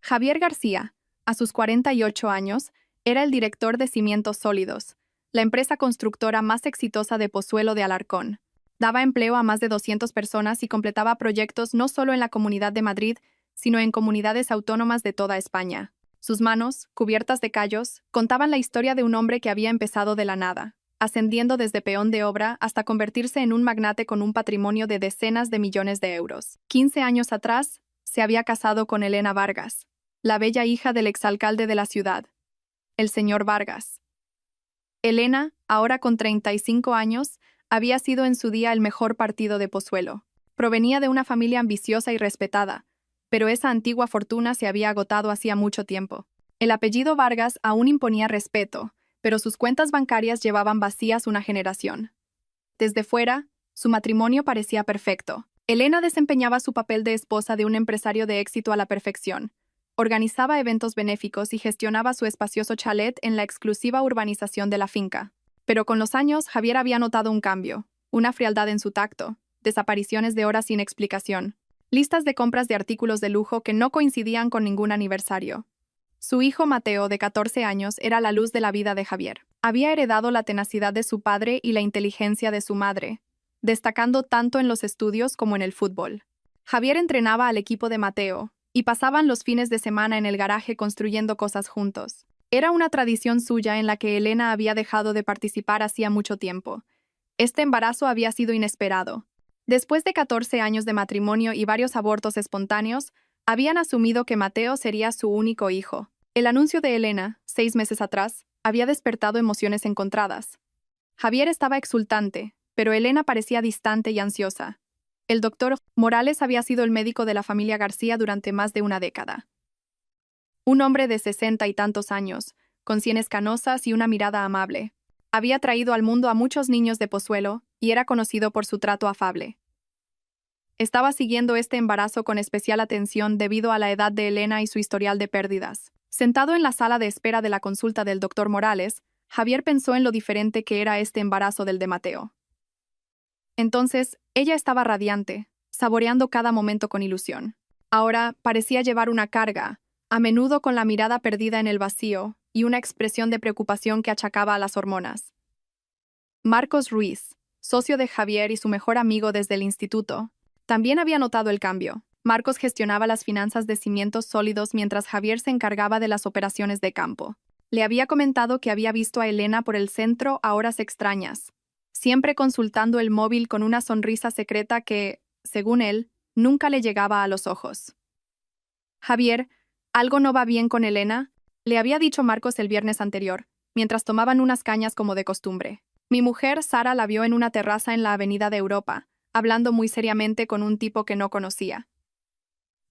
Javier García, a sus 48 años, era el director de Cimientos Sólidos, la empresa constructora más exitosa de Pozuelo de Alarcón. Daba empleo a más de 200 personas y completaba proyectos no solo en la Comunidad de Madrid, sino en comunidades autónomas de toda España. Sus manos, cubiertas de callos, contaban la historia de un hombre que había empezado de la nada, ascendiendo desde peón de obra hasta convertirse en un magnate con un patrimonio de decenas de millones de euros. 15 años atrás, se había casado con Elena Vargas, la bella hija del exalcalde de la ciudad, el señor Vargas. Elena, ahora con 35 años, había sido en su día el mejor partido de Pozuelo. Provenía de una familia ambiciosa y respetada, pero esa antigua fortuna se había agotado hacía mucho tiempo. El apellido Vargas aún imponía respeto, pero sus cuentas bancarias llevaban vacías una generación. Desde fuera, su matrimonio parecía perfecto. Elena desempeñaba su papel de esposa de un empresario de éxito a la perfección. Organizaba eventos benéficos y gestionaba su espacioso chalet en la exclusiva urbanización de la finca. Pero con los años, Javier había notado un cambio, una frialdad en su tacto, desapariciones de horas sin explicación, listas de compras de artículos de lujo que no coincidían con ningún aniversario. Su hijo Mateo, de 14 años, era la luz de la vida de Javier. Había heredado la tenacidad de su padre y la inteligencia de su madre, destacando tanto en los estudios como en el fútbol. Javier entrenaba al equipo de Mateo, y pasaban los fines de semana en el garaje construyendo cosas juntos. Era una tradición suya en la que Elena había dejado de participar hacía mucho tiempo. Este embarazo había sido inesperado. Después de 14 años de matrimonio y varios abortos espontáneos, habían asumido que Mateo sería su único hijo. El anuncio de Elena, 6 meses atrás, había despertado emociones encontradas. Javier estaba exultante, pero Elena parecía distante y ansiosa. El doctor Morales había sido el médico de la familia García durante más de una década. Un hombre de 60 y tantos años, con sienes canosas y una mirada amable. Había traído al mundo a muchos niños de Pozuelo y era conocido por su trato afable. Estaba siguiendo este embarazo con especial atención debido a la edad de Elena y su historial de pérdidas. Sentado en la sala de espera de la consulta del doctor Morales, Javier pensó en lo diferente que era este embarazo del de Mateo. Entonces, ella estaba radiante, saboreando cada momento con ilusión. Ahora parecía llevar una carga, a menudo con la mirada perdida en el vacío y una expresión de preocupación que achacaba a las hormonas. Marcos Ruiz, socio de Javier y su mejor amigo desde el instituto, también había notado el cambio. Marcos gestionaba las finanzas de Cimientos Sólidos mientras Javier se encargaba de las operaciones de campo. Le había comentado que había visto a Elena por el centro a horas extrañas, siempre consultando el móvil con una sonrisa secreta que, según él, nunca le llegaba a los ojos. Javier, ¿algo no va bien con Elena?, le había dicho Marcos el viernes anterior, mientras tomaban unas cañas como de costumbre. Mi mujer, Sara, la vio en una terraza en la Avenida de Europa, hablando muy seriamente con un tipo que no conocía.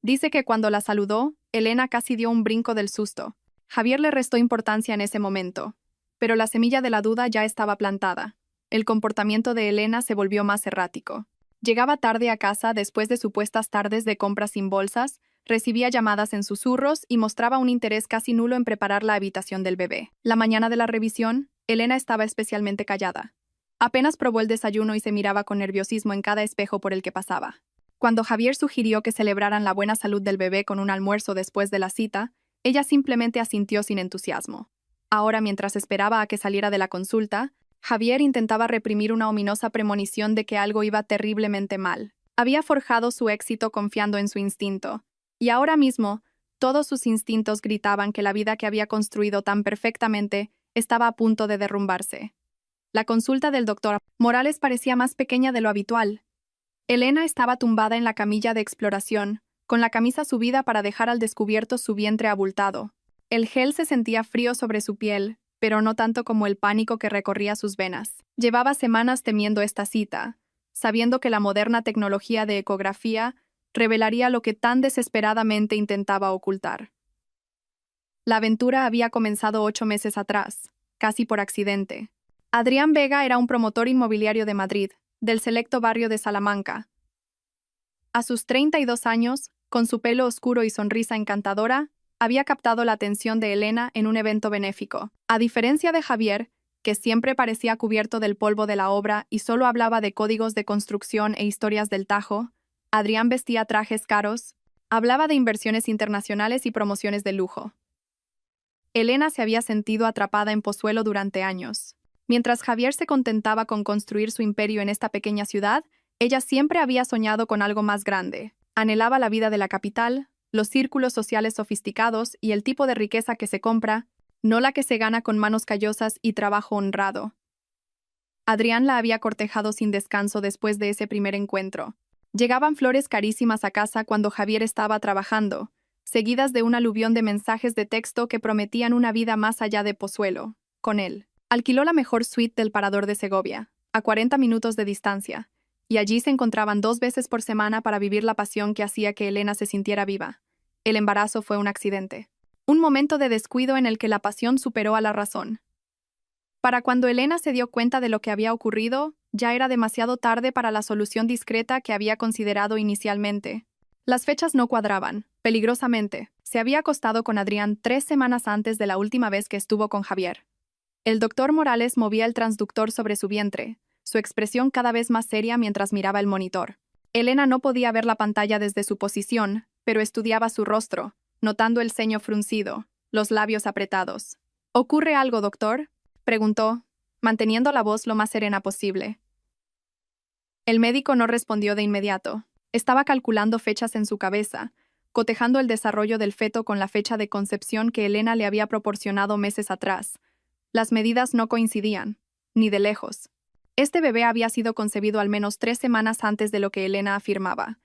Dice que cuando la saludó, Elena casi dio un brinco del susto. Javier le restó importancia en ese momento, pero la semilla de la duda ya estaba plantada. El comportamiento de Elena se volvió más errático. Llegaba tarde a casa después de supuestas tardes de compras sin bolsas, recibía llamadas en susurros y mostraba un interés casi nulo en preparar la habitación del bebé. La mañana de la revisión, Elena estaba especialmente callada. Apenas probó el desayuno y se miraba con nerviosismo en cada espejo por el que pasaba. Cuando Javier sugirió que celebraran la buena salud del bebé con un almuerzo después de la cita, ella simplemente asintió sin entusiasmo. Ahora, mientras esperaba a que saliera de la consulta, Javier intentaba reprimir una ominosa premonición de que algo iba terriblemente mal. Había forjado su éxito confiando en su instinto, y ahora mismo, todos sus instintos gritaban que la vida que había construido tan perfectamente estaba a punto de derrumbarse. La consulta del doctor Morales parecía más pequeña de lo habitual. Elena estaba tumbada en la camilla de exploración, con la camisa subida para dejar al descubierto su vientre abultado. El gel se sentía frío sobre su piel, pero no tanto como el pánico que recorría sus venas. Llevaba semanas temiendo esta cita, sabiendo que la moderna tecnología de ecografía revelaría lo que tan desesperadamente intentaba ocultar. La aventura había comenzado 8 meses atrás, casi por accidente. Adrián Vega era un promotor inmobiliario de Madrid, del selecto barrio de Salamanca. A sus 32 años, con su pelo oscuro y sonrisa encantadora, había captado la atención de Elena en un evento benéfico. A diferencia de Javier, que siempre parecía cubierto del polvo de la obra y solo hablaba de códigos de construcción e historias del Tajo, Adrián vestía trajes caros, Hablaba de inversiones internacionales y promociones de lujo. Elena se había sentido atrapada en Pozuelo durante años. Mientras Javier se contentaba con construir su imperio en esta pequeña ciudad, ella siempre había soñado con algo más grande. Anhelaba la vida de la capital, los círculos sociales sofisticados y el tipo de riqueza que se compra, no la que se gana con manos callosas y trabajo honrado. Adrián la había cortejado sin descanso después de ese primer encuentro. Llegaban flores carísimas a casa cuando Javier estaba trabajando, seguidas de un aluvión de mensajes de texto que prometían una vida más allá de Pozuelo. Con él, alquiló la mejor suite del Parador de Segovia, a 40 minutos de distancia, y allí se encontraban 2 veces por semana para vivir la pasión que hacía que Elena se sintiera viva. El embarazo fue un accidente. Un momento de descuido en el que la pasión superó a la razón. Para cuando Elena se dio cuenta de lo que había ocurrido, ya era demasiado tarde para la solución discreta que había considerado inicialmente. Las fechas no cuadraban, peligrosamente. Se había acostado con Adrián 3 semanas antes de la última vez que estuvo con Javier. El doctor Morales movía el transductor sobre su vientre, su expresión cada vez más seria mientras miraba el monitor. Elena no podía ver la pantalla desde su posición, pero estudiaba su rostro, notando el ceño fruncido, los labios apretados. ¿Ocurre algo, doctor?, preguntó, manteniendo la voz lo más serena posible. El médico no respondió de inmediato. Estaba calculando fechas en su cabeza, cotejando el desarrollo del feto con la fecha de concepción que Elena le había proporcionado meses atrás. Las medidas no coincidían, ni de lejos. Este bebé había sido concebido al menos 3 semanas antes de lo que Elena afirmaba.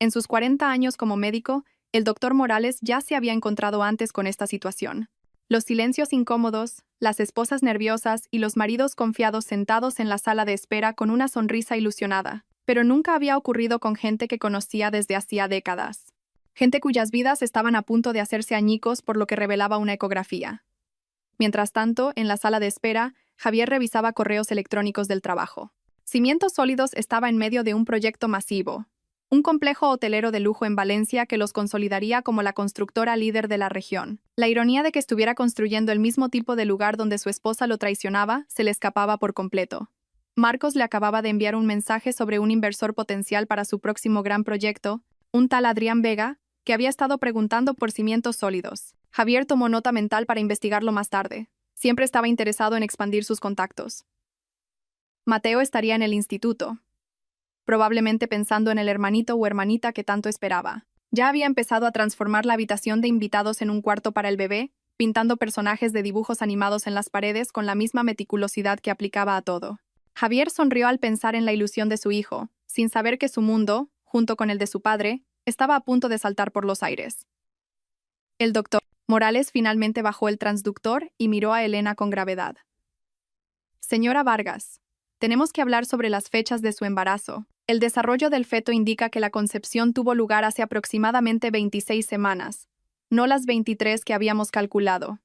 En sus 40 años como médico, el doctor Morales ya se había encontrado antes con esta situación. Los silencios incómodos, las esposas nerviosas y los maridos confiados sentados en la sala de espera con una sonrisa ilusionada. Pero nunca había ocurrido con gente que conocía desde hacía décadas. Gente cuyas vidas estaban a punto de hacerse añicos por lo que revelaba una ecografía. Mientras tanto, en la sala de espera, Javier revisaba correos electrónicos del trabajo. Cimientos Sólidos estaba en medio de un proyecto masivo. Un complejo hotelero de lujo en Valencia que los consolidaría como la constructora líder de la región. La ironía de que estuviera construyendo el mismo tipo de lugar donde su esposa lo traicionaba se le escapaba por completo. Marcos le acababa de enviar un mensaje sobre un inversor potencial para su próximo gran proyecto, un tal Adrián Vega, que había estado preguntando por Cimientos Sólidos. Javier tomó nota mental para investigarlo más tarde. Siempre estaba interesado en expandir sus contactos. Mateo estaría en el instituto, probablemente pensando en el hermanito o hermanita que tanto esperaba. Ya había empezado a transformar la habitación de invitados en un cuarto para el bebé, pintando personajes de dibujos animados en las paredes con la misma meticulosidad que aplicaba a todo. Javier sonrió al pensar en la ilusión de su hijo, sin saber que su mundo, junto con el de su padre, estaba a punto de saltar por los aires. El doctor Morales finalmente bajó el transductor y miró a Elena con gravedad. Señora Vargas, tenemos que hablar sobre las fechas de su embarazo. El desarrollo del feto indica que la concepción tuvo lugar hace aproximadamente 26 semanas, no las 23 que habíamos calculado.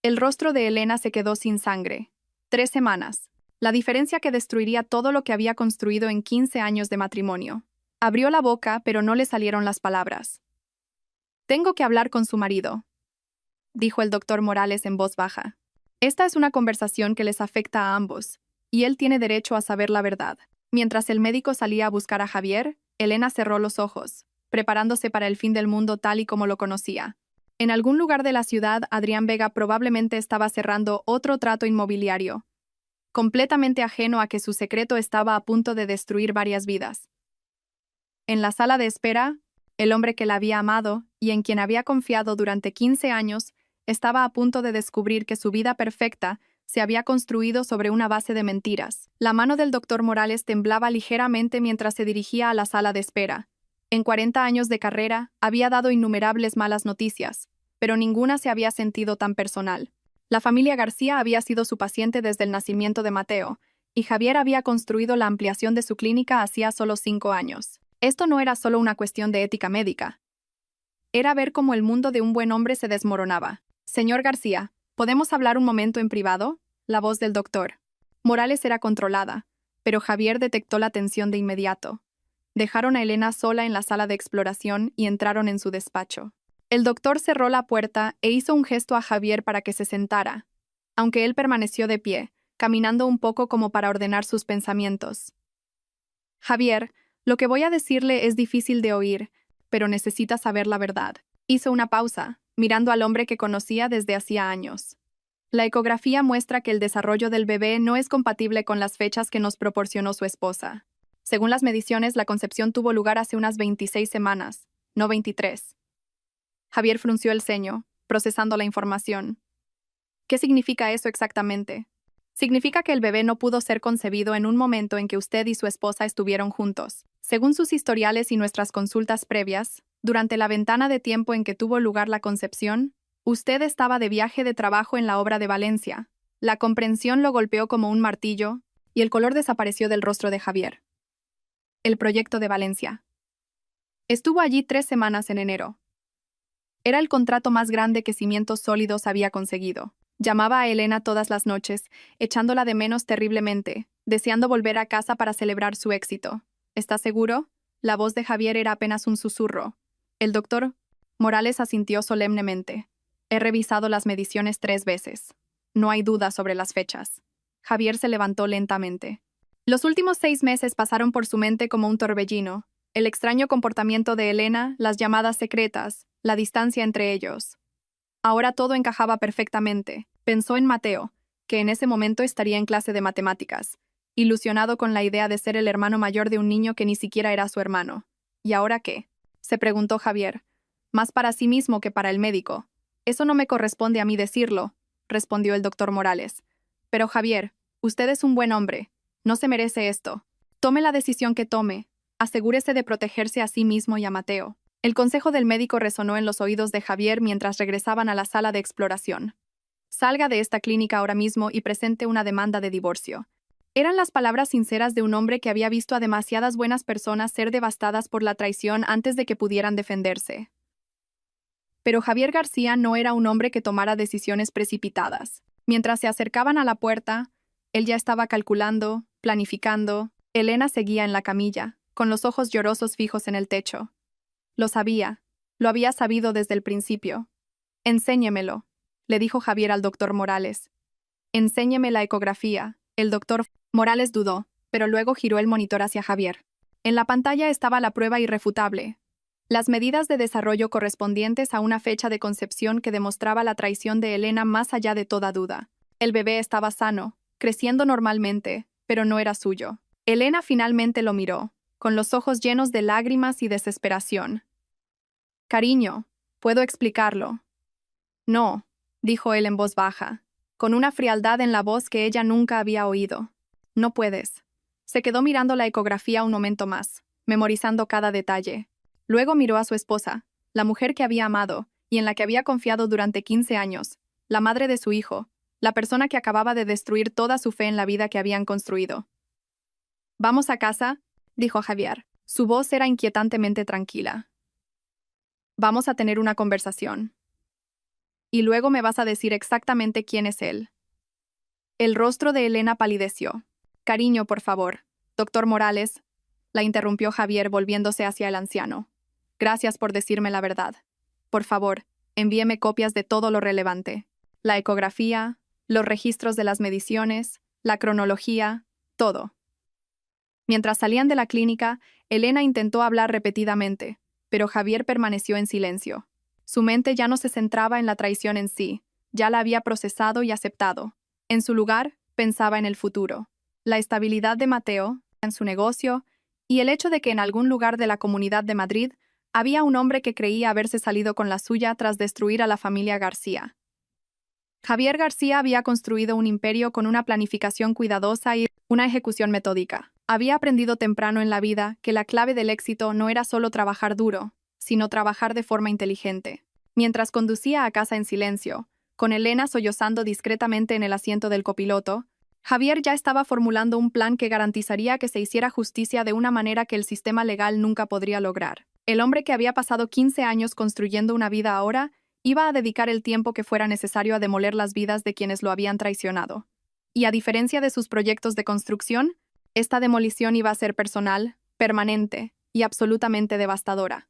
El rostro de Elena se quedó sin sangre. 3 semanas. La diferencia que destruiría todo lo que había construido en 15 años de matrimonio. Abrió la boca, pero no le salieron las palabras. Tengo que hablar con su marido, dijo el doctor Morales en voz baja. Esta es una conversación que les afecta a ambos, y él tiene derecho a saber la verdad. Mientras el médico salía a buscar a Javier, Elena cerró los ojos, preparándose para el fin del mundo tal y como lo conocía. En algún lugar de la ciudad, Adrián Vega probablemente estaba cerrando otro trato inmobiliario, completamente ajeno a que su secreto estaba a punto de destruir varias vidas. En la sala de espera, el hombre que la había amado y en quien había confiado durante 15 años estaba a punto de descubrir que su vida perfecta se había construido sobre una base de mentiras. La mano del doctor Morales temblaba ligeramente mientras se dirigía a la sala de espera. En 40 años de carrera, había dado innumerables malas noticias, pero ninguna se había sentido tan personal. La familia García había sido su paciente desde el nacimiento de Mateo, y Javier había construido la ampliación de su clínica hacía solo 5 años. Esto no era solo una cuestión de ética médica. Era ver cómo el mundo de un buen hombre se desmoronaba. Señor García, ¿podemos hablar un momento en privado? La voz del doctor Morales era controlada, pero Javier detectó la tensión de inmediato. Dejaron a Elena sola en la sala de exploración y entraron en su despacho. El doctor cerró la puerta e hizo un gesto a Javier para que se sentara, aunque él permaneció de pie, caminando un poco como para ordenar sus pensamientos. Javier, lo que voy a decirle es difícil de oír, pero necesita saber la verdad. Hizo una pausa, mirando al hombre que conocía desde hacía años. La ecografía muestra que el desarrollo del bebé no es compatible con las fechas que nos proporcionó su esposa. Según las mediciones, la concepción tuvo lugar hace unas 26 semanas, no 23. Javier frunció el ceño, procesando la información. ¿Qué significa eso exactamente? Significa que el bebé no pudo ser concebido en un momento en que usted y su esposa estuvieron juntos. Según sus historiales y nuestras consultas previas, durante la ventana de tiempo en que tuvo lugar la concepción, usted estaba de viaje de trabajo en la obra de Valencia. La comprensión lo golpeó como un martillo, y el color desapareció del rostro de Javier. El proyecto de Valencia. Estuvo allí 3 semanas en enero. Era el contrato más grande que Cimientos Sólidos había conseguido. Llamaba a Elena todas las noches, echándola de menos terriblemente, deseando volver a casa para celebrar su éxito. ¿Estás seguro? La voz de Javier era apenas un susurro. El doctor Morales asintió solemnemente. He revisado las mediciones 3 veces. No hay duda sobre las fechas. Javier se levantó lentamente. Los últimos 6 meses pasaron por su mente como un torbellino. El extraño comportamiento de Elena, las llamadas secretas, la distancia entre ellos. Ahora todo encajaba perfectamente. Pensó en Mateo, que en ese momento estaría en clase de matemáticas, ilusionado con la idea de ser el hermano mayor de un niño que ni siquiera era su hermano. ¿Y ahora qué? Se preguntó Javier. Más para sí mismo que para el médico. Eso no me corresponde a mí decirlo, respondió el doctor Morales. Pero Javier, usted es un buen hombre. No se merece esto. Tome la decisión que tome. Asegúrese de protegerse a sí mismo y a Mateo. El consejo del médico resonó en los oídos de Javier mientras regresaban a la sala de exploración. Salga de esta clínica ahora mismo y presente una demanda de divorcio. Eran las palabras sinceras de un hombre que había visto a demasiadas buenas personas ser devastadas por la traición antes de que pudieran defenderse. Pero Javier García no era un hombre que tomara decisiones precipitadas. Mientras se acercaban a la puerta, él ya estaba calculando, planificando. Elena seguía en la camilla, con los ojos llorosos fijos en el techo. Lo sabía. Lo había sabido desde el principio. Enséñemelo, le dijo Javier al doctor Morales. Enséñeme la ecografía. El doctor Morales dudó, pero luego giró el monitor hacia Javier. En la pantalla estaba la prueba irrefutable. Las medidas de desarrollo correspondientes a una fecha de concepción que demostraba la traición de Elena más allá de toda duda. El bebé estaba sano, creciendo normalmente, pero no era suyo. Elena finalmente lo miró, con los ojos llenos de lágrimas y desesperación. Cariño, ¿puedo explicarlo? No, dijo él en voz baja, con una frialdad en la voz que ella nunca había oído. No puedes. Se quedó mirando la ecografía un momento más, memorizando cada detalle. Luego miró a su esposa, la mujer que había amado y en la que había confiado durante 15 años, la madre de su hijo, la persona que acababa de destruir toda su fe en la vida que habían construido. ¿Vamos a casa?, dijo Javier. Su voz era inquietantemente tranquila. Vamos a tener una conversación. Y luego me vas a decir exactamente quién es él. El rostro de Elena palideció. Cariño, por favor. Doctor Morales, la interrumpió Javier volviéndose hacia el anciano. Gracias por decirme la verdad. Por favor, envíeme copias de todo lo relevante. La ecografía, los registros de las mediciones, la cronología, todo. Mientras salían de la clínica, Elena intentó hablar repetidamente, pero Javier permaneció en silencio. Su mente ya no se centraba en la traición en sí, ya la había procesado y aceptado. En su lugar, pensaba en el futuro, la estabilidad de Mateo, en su negocio, y el hecho de que en algún lugar de la Comunidad de Madrid había un hombre que creía haberse salido con la suya tras destruir a la familia García. Javier García había construido un imperio con una planificación cuidadosa y una ejecución metódica. Había aprendido temprano en la vida que la clave del éxito no era solo trabajar duro, sino trabajar de forma inteligente. Mientras conducía a casa en silencio, con Elena sollozando discretamente en el asiento del copiloto, Javier ya estaba formulando un plan que garantizaría que se hiciera justicia de una manera que el sistema legal nunca podría lograr. El hombre que había pasado 15 años construyendo una vida ahora iba a dedicar el tiempo que fuera necesario a demoler las vidas de quienes lo habían traicionado. Y a diferencia de sus proyectos de construcción, esta demolición iba a ser personal, permanente y absolutamente devastadora.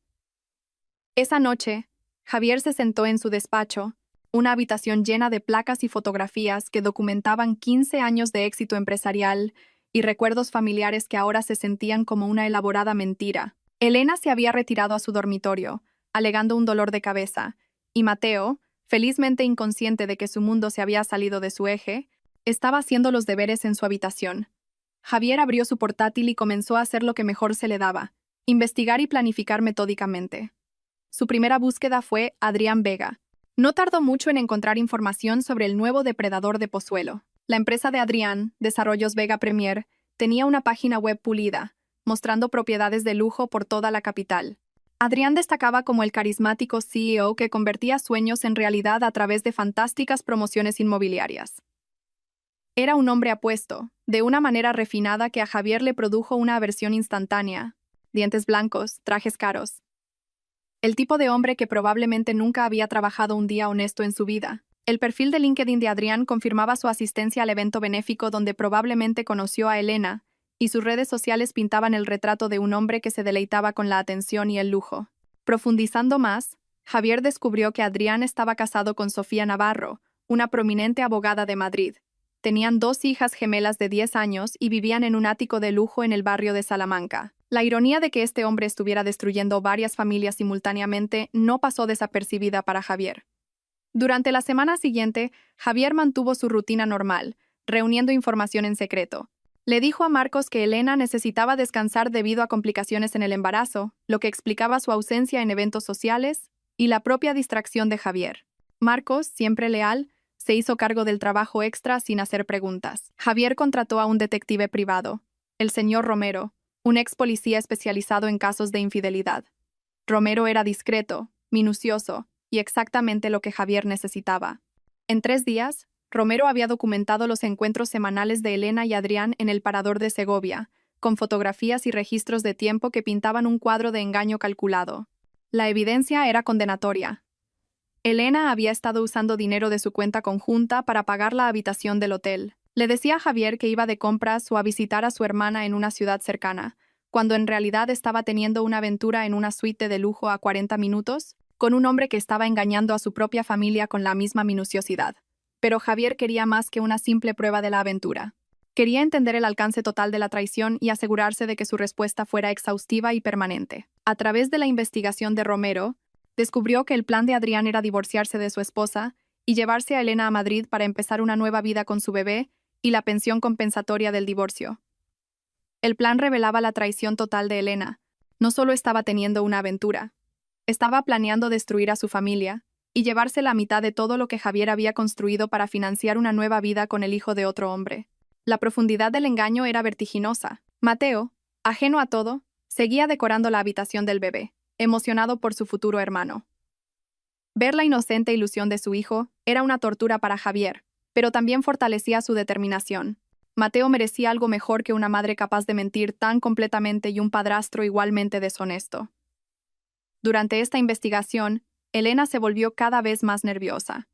Esa noche, Javier se sentó en su despacho, una habitación llena de placas y fotografías que documentaban 15 años de éxito empresarial y recuerdos familiares que ahora se sentían como una elaborada mentira. Elena se había retirado a su dormitorio, alegando un dolor de cabeza, y Mateo, felizmente inconsciente de que su mundo se había salido de su eje, estaba haciendo los deberes en su habitación. Javier abrió su portátil y comenzó a hacer lo que mejor se le daba: investigar y planificar metódicamente. Su primera búsqueda fue Adrián Vega. No tardó mucho en encontrar información sobre el nuevo depredador de Pozuelo. La empresa de Adrián, Desarrollos Vega Premier, tenía una página web pulida, mostrando propiedades de lujo por toda la capital. Adrián destacaba como el carismático CEO que convertía sueños en realidad a través de fantásticas promociones inmobiliarias. Era un hombre apuesto, de una manera refinada que a Javier le produjo una aversión instantánea: dientes blancos, trajes caros. El tipo de hombre que probablemente nunca había trabajado un día honesto en su vida. El perfil de LinkedIn de Adrián confirmaba su asistencia al evento benéfico donde probablemente conoció a Elena, y sus redes sociales pintaban el retrato de un hombre que se deleitaba con la atención y el lujo. Profundizando más, Javier descubrió que Adrián estaba casado con Sofía Navarro, una prominente abogada de Madrid. Tenían 2 hijas gemelas de 10 años y vivían en un ático de lujo en el barrio de Salamanca. La ironía de que este hombre estuviera destruyendo varias familias simultáneamente no pasó desapercibida para Javier. Durante la semana siguiente, Javier mantuvo su rutina normal, reuniendo información en secreto. Le dijo a Marcos que Elena necesitaba descansar debido a complicaciones en el embarazo, lo que explicaba su ausencia en eventos sociales y la propia distracción de Javier. Marcos, siempre leal, se hizo cargo del trabajo extra sin hacer preguntas. Javier contrató a un detective privado, el señor Romero, un ex policía especializado en casos de infidelidad. Romero era discreto, minucioso y exactamente lo que Javier necesitaba. En 3 días, Romero había documentado los encuentros semanales de Elena y Adrián en el Parador de Segovia, con fotografías y registros de tiempo que pintaban un cuadro de engaño calculado. La evidencia era condenatoria. Elena había estado usando dinero de su cuenta conjunta para pagar la habitación del hotel. Le decía a Javier que iba de compras o a visitar a su hermana en una ciudad cercana, cuando en realidad estaba teniendo una aventura en una suite de lujo a 40 minutos, con un hombre que estaba engañando a su propia familia con la misma minuciosidad. Pero Javier quería más que una simple prueba de la aventura. Quería entender el alcance total de la traición y asegurarse de que su respuesta fuera exhaustiva y permanente. A través de la investigación de Romero, descubrió que el plan de Adrián era divorciarse de su esposa y llevarse a Elena a Madrid para empezar una nueva vida con su bebé y la pensión compensatoria del divorcio. El plan revelaba la traición total de Elena. No solo estaba teniendo una aventura, estaba planeando destruir a su familia y llevarse la mitad de todo lo que Javier había construido para financiar una nueva vida con el hijo de otro hombre. La profundidad del engaño era vertiginosa. Mateo, ajeno a todo, seguía decorando la habitación del bebé, emocionado por su futuro hermano. Ver la inocente ilusión de su hijo era una tortura para Javier, pero también fortalecía su determinación. Mateo merecía algo mejor que una madre capaz de mentir tan completamente y un padrastro igualmente deshonesto. Durante esta investigación, Elena se volvió cada vez más nerviosa.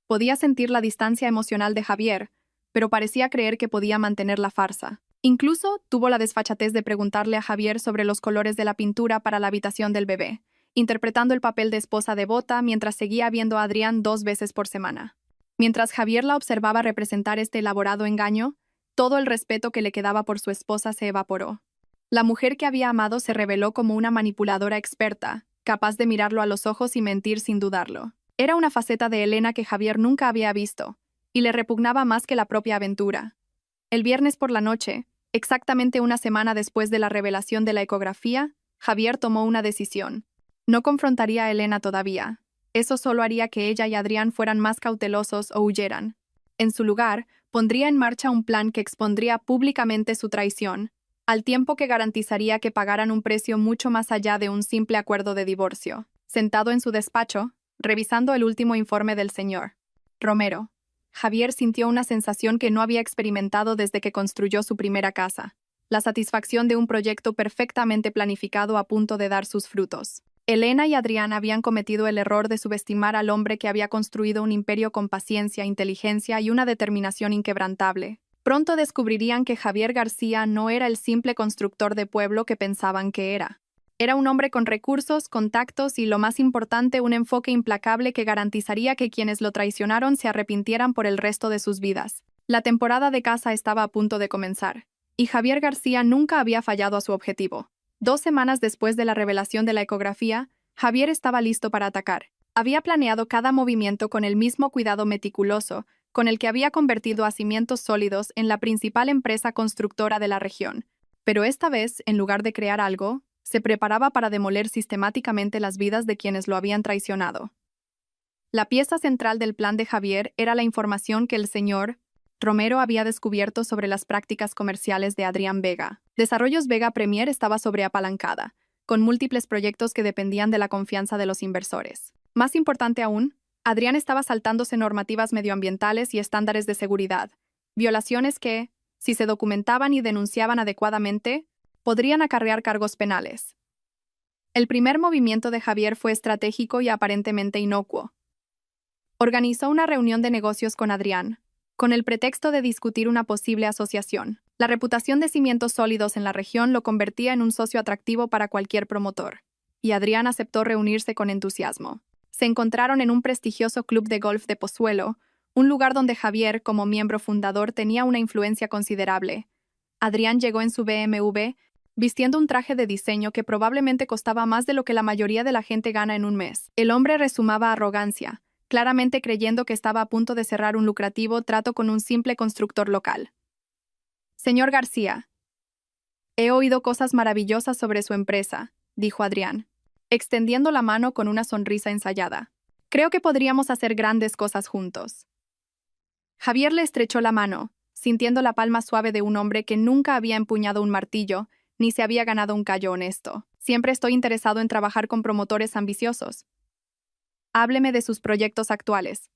Podía sentir la distancia emocional de Javier, pero parecía creer que podía mantener la farsa. Incluso tuvo la desfachatez de preguntarle a Javier sobre los colores de la pintura para la habitación del bebé, interpretando el papel de esposa devota mientras seguía viendo a Adrián 2 veces por semana. Mientras Javier la observaba representar este elaborado engaño, todo el respeto que le quedaba por su esposa se evaporó. La mujer que había amado se reveló como una manipuladora experta, capaz de mirarlo a los ojos y mentir sin dudarlo. Era una faceta de Elena que Javier nunca había visto, y le repugnaba más que la propia aventura. El viernes por la noche, exactamente una semana después de la revelación de la ecografía, Javier tomó una decisión. No confrontaría a Elena todavía. Eso solo haría que ella y Adrián fueran más cautelosos o huyeran. En su lugar, pondría en marcha un plan que expondría públicamente su traición, al tiempo que garantizaría que pagaran un precio mucho más allá de un simple acuerdo de divorcio. Sentado en su despacho, revisando el último informe del señor Romero, Javier sintió una sensación que no había experimentado desde que construyó su primera casa: la satisfacción de un proyecto perfectamente planificado a punto de dar sus frutos. Elena y Adrián habían cometido el error de subestimar al hombre que había construido un imperio con paciencia, inteligencia y una determinación inquebrantable. Pronto descubrirían que Javier García no era el simple constructor de pueblo que pensaban que era. Era un hombre con recursos, contactos y, lo más importante, un enfoque implacable que garantizaría que quienes lo traicionaron se arrepintieran por el resto de sus vidas. La temporada de caza estaba a punto de comenzar, y Javier García nunca había fallado a su objetivo: 2 semanas después de la revelación de la ecografía, Javier estaba listo para atacar. Había planeado cada movimiento con el mismo cuidado meticuloso con el que había convertido a Cimientos Sólidos en la principal empresa constructora de la región. Pero esta vez, en lugar de crear algo, se preparaba para demoler sistemáticamente las vidas de quienes lo habían traicionado. La pieza central del plan de Javier era la información que el señor Romero había descubierto sobre las prácticas comerciales de Adrián Vega. Desarrollos Vega Premier estaba sobreapalancada, con múltiples proyectos que dependían de la confianza de los inversores. Más importante aún, Adrián estaba saltándose normativas medioambientales y estándares de seguridad, violaciones que, si se documentaban y denunciaban adecuadamente, podrían acarrear cargos penales. El primer movimiento de Javier fue estratégico y aparentemente inocuo. Organizó una reunión de negocios con Adrián, con el pretexto de discutir una posible asociación. La reputación de Cimientos Sólidos en la región lo convertía en un socio atractivo para cualquier promotor, y Adrián aceptó reunirse con entusiasmo. Se encontraron en un prestigioso club de golf de Pozuelo, un lugar donde Javier, como miembro fundador, tenía una influencia considerable. Adrián llegó en su BMW, vistiendo un traje de diseño que probablemente costaba más de lo que la mayoría de la gente gana en un mes. El hombre resumaba arrogancia, claramente creyendo que estaba a punto de cerrar un lucrativo trato con un simple constructor local. «Señor García, he oído cosas maravillosas sobre su empresa», dijo Adrián, extendiendo la mano con una sonrisa ensayada. «Creo que podríamos hacer grandes cosas juntos». Javier le estrechó la mano, sintiendo la palma suave de un hombre que nunca había empuñado un martillo, ni se había ganado un callo honesto. «Siempre estoy interesado en trabajar con promotores ambiciosos. Hábleme de sus proyectos actuales».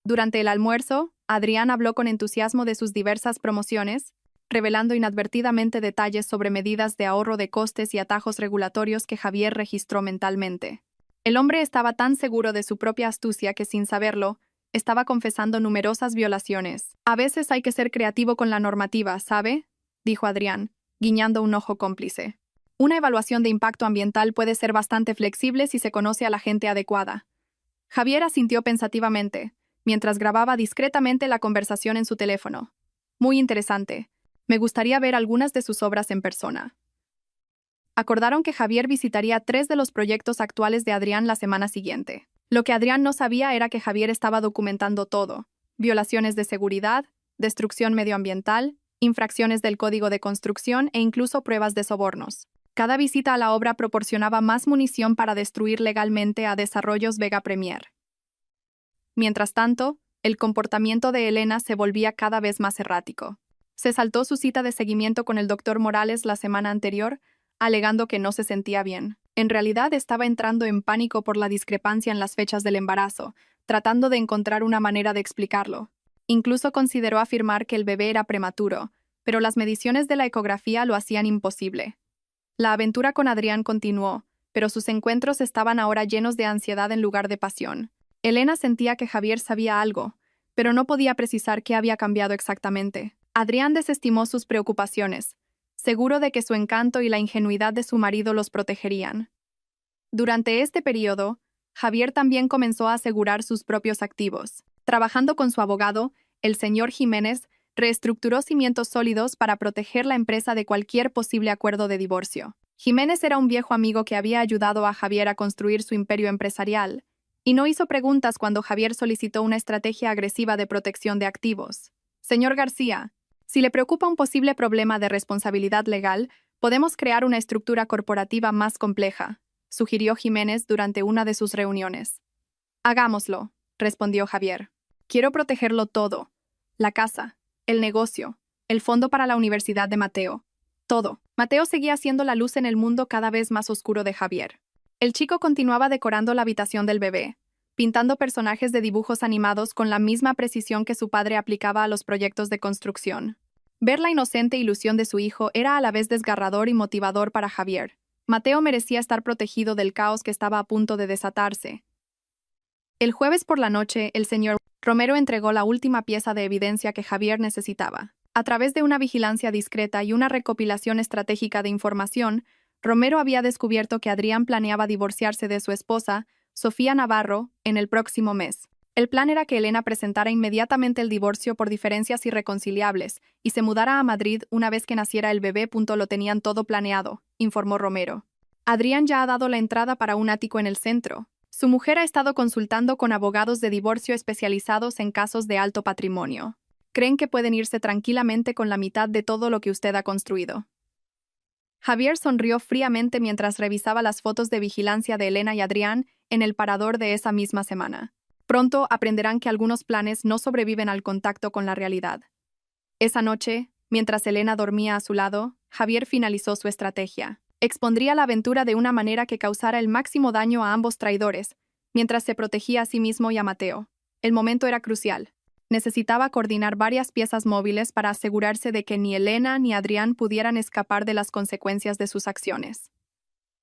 Durante el almuerzo, Adrián habló con entusiasmo de sus diversas promociones, revelando inadvertidamente detalles sobre medidas de ahorro de costes y atajos regulatorios que Javier registró mentalmente. El hombre estaba tan seguro de su propia astucia que, sin saberlo, estaba confesando numerosas violaciones. «A veces hay que ser creativo con la normativa, ¿sabe?», dijo Adrián, guiñando un ojo cómplice. «Una evaluación de impacto ambiental puede ser bastante flexible si se conoce a la gente adecuada». Javier asintió pensativamente, mientras grababa discretamente la conversación en su teléfono. «Muy interesante. Me gustaría ver algunas de sus obras en persona». Acordaron que Javier visitaría 3 de los proyectos actuales de Adrián la semana siguiente. Lo que Adrián no sabía era que Javier estaba documentando todo: violaciones de seguridad, destrucción medioambiental, infracciones del código de construcción e incluso pruebas de sobornos. Cada visita a la obra proporcionaba más munición para destruir legalmente a Desarrollos Vega Premier. Mientras tanto, el comportamiento de Elena se volvía cada vez más errático. Se saltó su cita de seguimiento con el doctor Morales la semana anterior, alegando que no se sentía bien. En realidad estaba entrando en pánico por la discrepancia en las fechas del embarazo, tratando de encontrar una manera de explicarlo. Incluso consideró afirmar que el bebé era prematuro, pero las mediciones de la ecografía lo hacían imposible. La aventura con Adrián continuó, pero sus encuentros estaban ahora llenos de ansiedad en lugar de pasión. Elena sentía que Javier sabía algo, pero no podía precisar qué había cambiado exactamente. Adrián desestimó sus preocupaciones, seguro de que su encanto y la ingenuidad de su marido los protegerían. Durante este periodo, Javier también comenzó a asegurar sus propios activos. Trabajando con su abogado, el señor Jiménez, reestructuró Cimientos Sólidos para proteger la empresa de cualquier posible acuerdo de divorcio. Jiménez era un viejo amigo que había ayudado a Javier a construir su imperio empresarial, y no hizo preguntas cuando Javier solicitó una estrategia agresiva de protección de activos. «Señor García, si le preocupa un posible problema de responsabilidad legal, podemos crear una estructura corporativa más compleja», sugirió Jiménez durante una de sus reuniones. «Hagámoslo», respondió Javier. «Quiero protegerlo todo: la casa, el negocio, el fondo para la Universidad de Mateo. Todo». Mateo seguía siendo la luz en el mundo cada vez más oscuro de Javier. El chico continuaba decorando la habitación del bebé, pintando personajes de dibujos animados con la misma precisión que su padre aplicaba a los proyectos de construcción. Ver la inocente ilusión de su hijo era a la vez desgarrador y motivador para Javier. Mateo merecía estar protegido del caos que estaba a punto de desatarse. El jueves por la noche, el señor Romero entregó la última pieza de evidencia que Javier necesitaba. A través de una vigilancia discreta y una recopilación estratégica de información, Romero había descubierto que Adrián planeaba divorciarse de su esposa, Sofía Navarro, en el próximo mes. El plan era que Elena presentara inmediatamente el divorcio por diferencias irreconciliables y se mudara a Madrid una vez que naciera el bebé. Lo tenían todo planeado, informó Romero. Adrián ya ha dado la entrada para un ático en el centro. Su mujer ha estado consultando con abogados de divorcio especializados en casos de alto patrimonio. Creen que pueden irse tranquilamente con la mitad de todo lo que usted ha construido. Javier sonrió fríamente mientras revisaba las fotos de vigilancia de Elena y Adrián en el parador de esa misma semana. Pronto aprenderán que algunos planes no sobreviven al contacto con la realidad. Esa noche, mientras Elena dormía a su lado, Javier finalizó su estrategia. Expondría la aventura de una manera que causara el máximo daño a ambos traidores, mientras se protegía a sí mismo y a Mateo. El momento era crucial. Necesitaba coordinar varias piezas móviles para asegurarse de que ni Elena ni Adrián pudieran escapar de las consecuencias de sus acciones.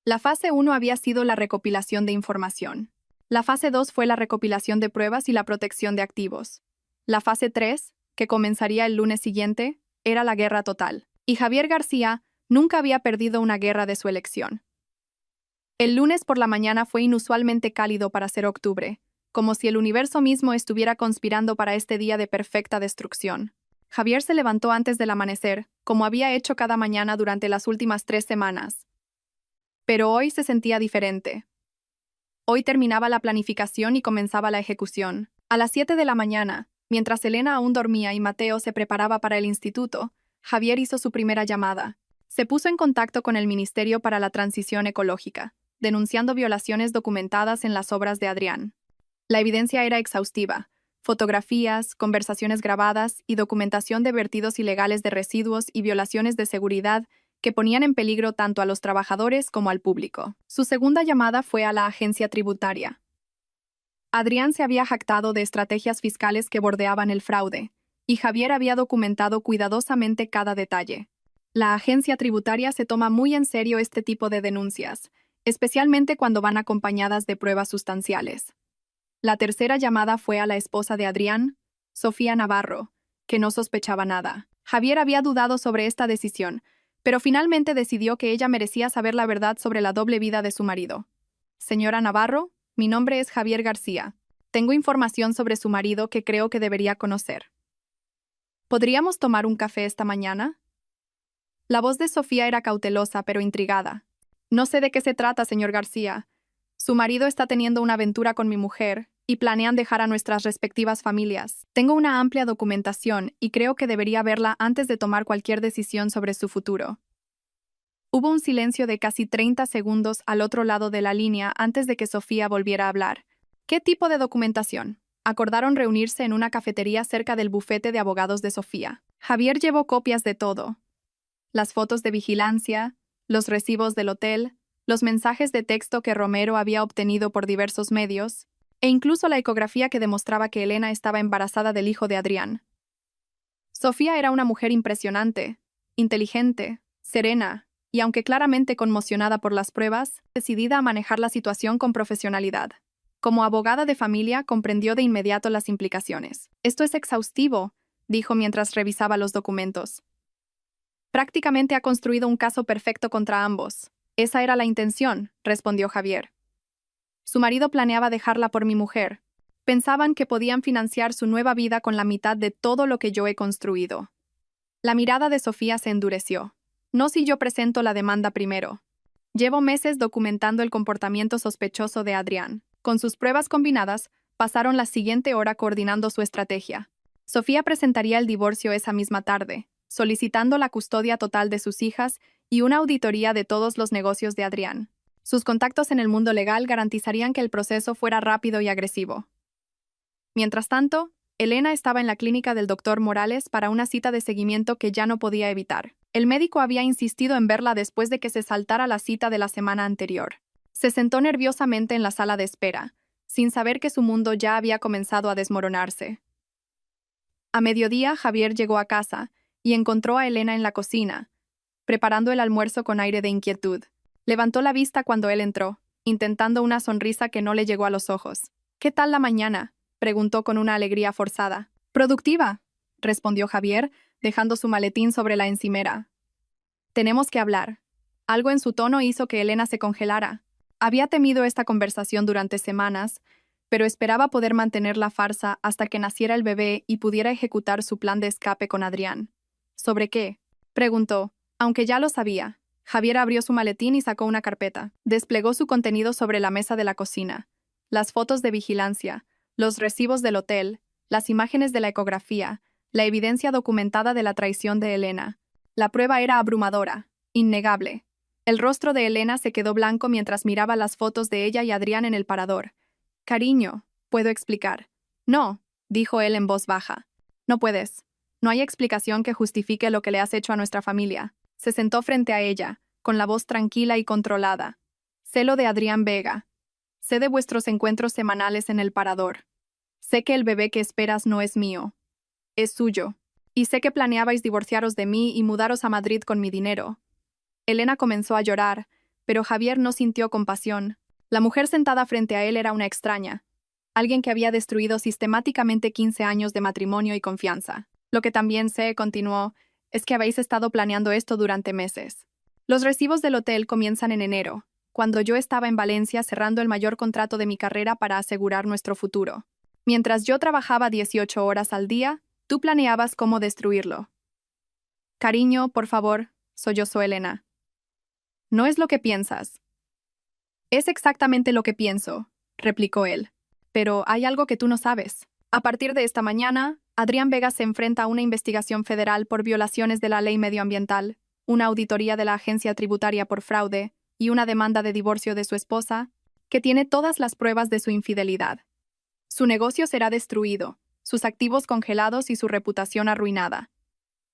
La fase 1 había sido la recopilación de información. La fase 2 fue la recopilación de pruebas y la protección de activos. La fase 3, que comenzaría el lunes siguiente, era la guerra total. Y Javier García nunca había perdido una guerra de su elección. El lunes por la mañana fue inusualmente cálido para ser octubre, como si el universo mismo estuviera conspirando para este día de perfecta destrucción. Javier se levantó antes del amanecer, como había hecho cada mañana durante las últimas 3 semanas. Pero hoy se sentía diferente. Hoy terminaba la planificación y comenzaba la ejecución. A las 7 de la mañana, mientras Elena aún dormía y Mateo se preparaba para el instituto, Javier hizo su primera llamada. Se puso en contacto con el Ministerio para la Transición Ecológica, denunciando violaciones documentadas en las obras de Adrián. La evidencia era exhaustiva: fotografías, conversaciones grabadas y documentación de vertidos ilegales de residuos y violaciones de seguridad que ponían en peligro tanto a los trabajadores como al público. Su segunda llamada fue a la agencia tributaria. Adrián se había jactado de estrategias fiscales que bordeaban el fraude, y Javier había documentado cuidadosamente cada detalle. La agencia tributaria se toma muy en serio este tipo de denuncias, especialmente cuando van acompañadas de pruebas sustanciales. La tercera llamada fue a la esposa de Adrián, Sofía Navarro, que no sospechaba nada. Javier había dudado sobre esta decisión, pero finalmente decidió que ella merecía saber la verdad sobre la doble vida de su marido. Señora Navarro, mi nombre es Javier García. Tengo información sobre su marido que creo que debería conocer. ¿Podríamos tomar un café esta mañana? La voz de Sofía era cautelosa pero intrigada. No sé de qué se trata, señor García. Su marido está teniendo una aventura con mi mujer y planean dejar a nuestras respectivas familias. Tengo una amplia documentación y creo que debería verla antes de tomar cualquier decisión sobre su futuro. Hubo un silencio de casi 30 segundos al otro lado de la línea antes de que Sofía volviera a hablar. ¿Qué tipo de documentación? Acordaron reunirse en una cafetería cerca del bufete de abogados de Sofía. Javier llevó copias de todo: las fotos de vigilancia, los recibos del hotel, los mensajes de texto que Romero había obtenido por diversos medios, e incluso la ecografía que demostraba que Elena estaba embarazada del hijo de Adrián. Sofía era una mujer impresionante, inteligente, serena, y aunque claramente conmocionada por las pruebas, decidida a manejar la situación con profesionalidad. Como abogada de familia, comprendió de inmediato las implicaciones. Esto es exhaustivo, dijo mientras revisaba los documentos. Prácticamente ha construido un caso perfecto contra ambos. Esa era la intención, respondió Javier. Su marido planeaba dejarla por mi mujer. Pensaban que podían financiar su nueva vida con la mitad de todo lo que yo he construido. La mirada de Sofía se endureció. No si yo presento la demanda primero. Llevo meses documentando el comportamiento sospechoso de Adrián. Con sus pruebas combinadas, pasaron la siguiente hora coordinando su estrategia. Sofía presentaría el divorcio esa misma tarde, solicitando la custodia total de sus hijas y una auditoría de todos los negocios de Adrián. Sus contactos en el mundo legal garantizarían que el proceso fuera rápido y agresivo. Mientras tanto, Elena estaba en la clínica del doctor Morales para una cita de seguimiento que ya no podía evitar. El médico había insistido en verla después de que se saltara la cita de la semana anterior. Se sentó nerviosamente en la sala de espera, sin saber que su mundo ya había comenzado a desmoronarse. A mediodía, Javier llegó a casa y encontró a Elena en la cocina, preparando el almuerzo con aire de inquietud. Levantó la vista cuando él entró, intentando una sonrisa que no le llegó a los ojos. «¿Qué tal la mañana?», preguntó con una alegría forzada. «Productiva», respondió Javier, dejando su maletín sobre la encimera. «Tenemos que hablar». Algo en su tono hizo que Elena se congelara. Había temido esta conversación durante semanas, pero esperaba poder mantener la farsa hasta que naciera el bebé y pudiera ejecutar su plan de escape con Adrián. ¿Sobre qué?, preguntó, aunque ya lo sabía. Javier abrió su maletín y sacó una carpeta. Desplegó su contenido sobre la mesa de la cocina. Las fotos de vigilancia, los recibos del hotel, las imágenes de la ecografía, la evidencia documentada de la traición de Elena. La prueba era abrumadora, innegable. El rostro de Elena se quedó blanco mientras miraba las fotos de ella y Adrián en el parador. «Cariño, ¿puedo explicar?» «No», dijo él en voz baja. «No puedes. No hay explicación que justifique lo que le has hecho a nuestra familia». Se sentó frente a ella, con la voz tranquila y controlada. «Sé lo de Adrián Vega. Sé de vuestros encuentros semanales en el parador. Sé que el bebé que esperas no es mío. Es suyo. Y sé que planeabais divorciaros de mí y mudaros a Madrid con mi dinero». Elena comenzó a llorar, pero Javier no sintió compasión. La mujer sentada frente a él era una extraña, alguien que había destruido sistemáticamente 15 años de matrimonio y confianza. «Lo que también sé», continuó, «es que habéis estado planeando esto durante meses. Los recibos del hotel comienzan en enero, cuando yo estaba en Valencia cerrando el mayor contrato de mi carrera para asegurar nuestro futuro. Mientras yo trabajaba 18 horas al día, tú planeabas cómo destruirlo». «Cariño, por favor», sollozó Elena. «No es lo que piensas». «Es exactamente lo que pienso», replicó él. «Pero hay algo que tú no sabes. A partir de esta mañana, Adrián Vega se enfrenta a una investigación federal por violaciones de la ley medioambiental, una auditoría de la agencia tributaria por fraude y una demanda de divorcio de su esposa, que tiene todas las pruebas de su infidelidad. Su negocio será destruido, sus activos congelados y su reputación arruinada».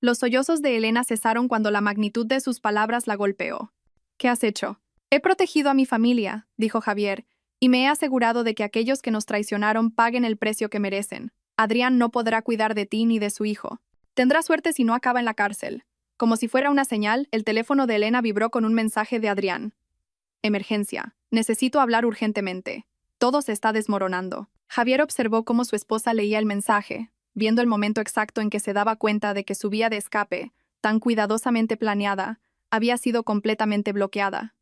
Los sollozos de Elena cesaron cuando la magnitud de sus palabras la golpeó. «¿Qué has hecho?» «He protegido a mi familia», dijo Javier, «y me he asegurado de que aquellos que nos traicionaron paguen el precio que merecen. Adrián no podrá cuidar de ti ni de su hijo. Tendrá suerte si no acaba en la cárcel». Como si fuera una señal, el teléfono de Elena vibró con un mensaje de Adrián. «Emergencia. Necesito hablar urgentemente. Todo se está desmoronando». Javier observó cómo su esposa leía el mensaje, viendo el momento exacto en que se daba cuenta de que su vía de escape, tan cuidadosamente planeada, había sido completamente bloqueada.